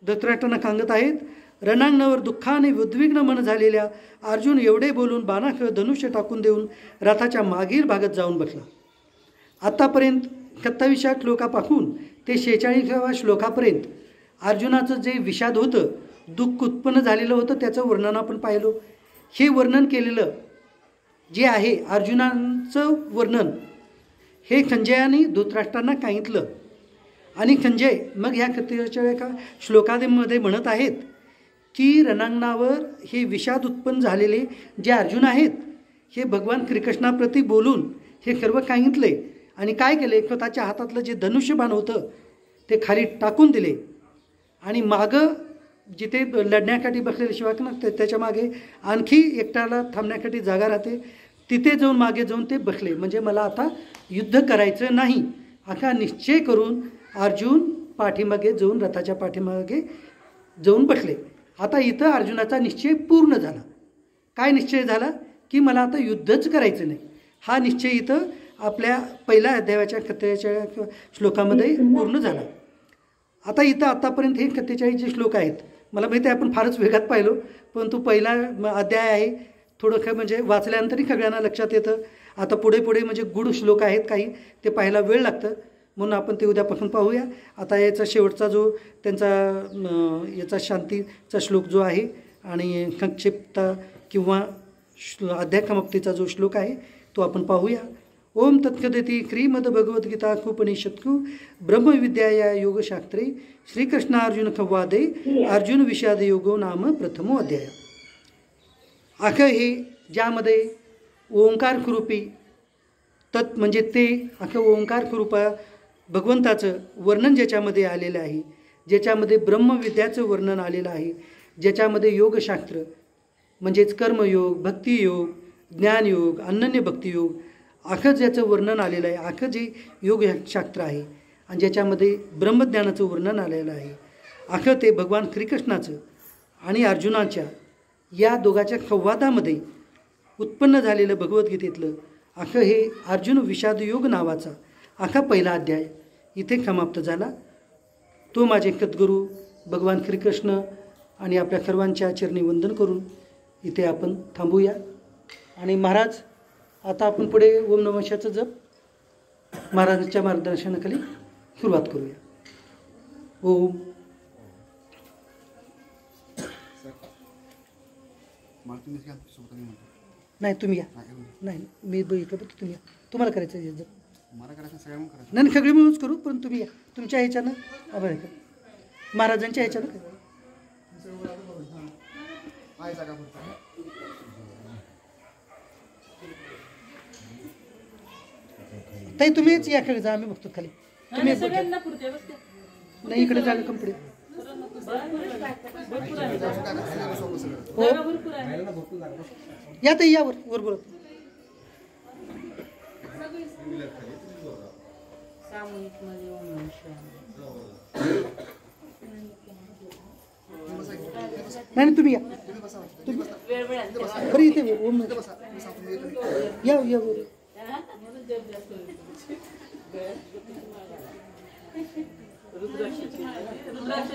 धृतराष्ट्रांना सांगत आहेत, रणांगणावर दुःखाने उद्विग्न मन झालेल्या अर्जुन एवढे बोलून बाणाख धनुष्य टाकून देऊन रथाच्या मागील भागात जाऊन बसला. आत्तापर्यंत 27व्या श्लोकापासून ते 46व्या श्लोकापर्यंत अर्जुनाचं जे विषाद होतं, दुःख उत्पन्न झालेलं होतं, त्याचं वर्णन आपण पाहिलं. हे वर्णन केलेलं जे आहे अर्जुनाचं वर्णन, हे खंजयाने धृतराष्ट्रांना सांगितलं. आणि खंजय मग ह्या 47व्या श्लोकामध्ये म्हणत आहेत की रणांगणावर हे विषाद उत्पन्न झालेले जे अर्जुन आहेत, हे भगवान श्रीकृष्णाप्रती बोलून हे सर्व सांगितले. आणि काय केले? स्वतःच्या हातातलं जे धनुष्यबाण होतं ते खाली टाकून दिले आणि मागं जिथे लढण्यासाठी बसलेले शिवाय त्याच्या मागे आणखी एकट्याला थांबण्यासाठी जागा राहते, तिथे जाऊन मागे जाऊन ते बसले. म्हणजे मला आता युद्ध करायचं नाही असा निश्चय करून अर्जुन पाठीमागे जाऊन रथाच्या पाठीमागे जाऊन बसले. आता इथं अर्जुनाचा निश्चय पूर्ण झाला. काय निश्चय झाला? की मला आता युद्धच करायचं नाही. हा निश्चय इथं आपल्या पहिल्या अध्यायाच्या 47व्या श्लोकामध्ये पूर्ण झाला. आता इथं आत्तापर्यंत हे 47 जे श्लोक आहेत, मला माहिती आहे आपण फारच वेगात पाहिलो, परंतु पहिला अध्याय आहे, थोडं म्हणजे वाचल्यानंतरही सगळ्यांना लक्षात येतं. आता पुढे पुढे म्हणजे गूढ श्लोक आहेत काही, ते पाहायला वेळ लागतं, म्हणून आपण ते उद्यापासून पाहूया. आता याचा शेवटचा जो त्यांचा याचा शांतीचा श्लोक जो आहे आणि संक्षिप्त किंवा अध्याय समाप्तीचा जो श्लोक आहे तो आपण पाहूया. ओम तत्सदिति श्रीमद्भगवद्गीता उपनिषत्सु ब्रह्मविद्याया योगशास्त्रे श्रीकृष्णार्जुन संवादे अर्जुन विषाद योगो नाम प्रथमो अध्याय. अखं हे ज्यामध्ये ओंकार स्वरूपी तत् म्हणजे ते अखं ओंकार स्वरूपा भगवंताचं वर्णन ज्याच्यामध्ये आलेलं आहे, ज्याच्यामध्ये ब्रह्मविद्याचं वर्णन आलेलं आहे, ज्याच्यामध्ये योगशास्त्र म्हणजेच कर्मयोग, भक्तियोग, ज्ञानयोग, अनन्य भक्तियोग अखं ज्याचं वर्णन आलेलं आहे, अखं जे योगशास्त्र आहे आणि ज्याच्यामध्ये ब्रह्मज्ञानाचं वर्णन आलेलं आहे, अखं ते भगवान श्रीकृष्णाचं आणि अर्जुनाच्या या दोघांच्या संवादामध्ये उत्पन्न झालेलं भगवद्गीतेतलं अखं हे अर्जुन विषादयोग नावाचा अखा पहिला अध्याय इथे समाप्त झाला. तो माझे सद्गुरू भगवान श्रीकृष्ण आणि आपल्या सर्वांच्या चरणी वंदन करून इथे आपण थांबूया. आणि महाराज आता आपण पुढे ओम नमः शिवायचा जप महाराजांच्या मार्गदर्शनाखाली सुरुवात करूया. ओम. नाही तुम्ही या. नाही मी बघितलं तुम्ही या. तुम्हाला करायचं आहे जप. नाही सगळे मिळूनच करू, पण तुम्ही या तुमच्या ह्याच्यानं आभार का महाराजांच्या ह्याच्यानं काय ताई तुम्हीच याकडे जा, आम्ही बघतो खाली. तुम्ही नाही इकडे जागा कंपनी हो या ताई यावर वर बोलत नाही तुम्ही या बरं इथे या या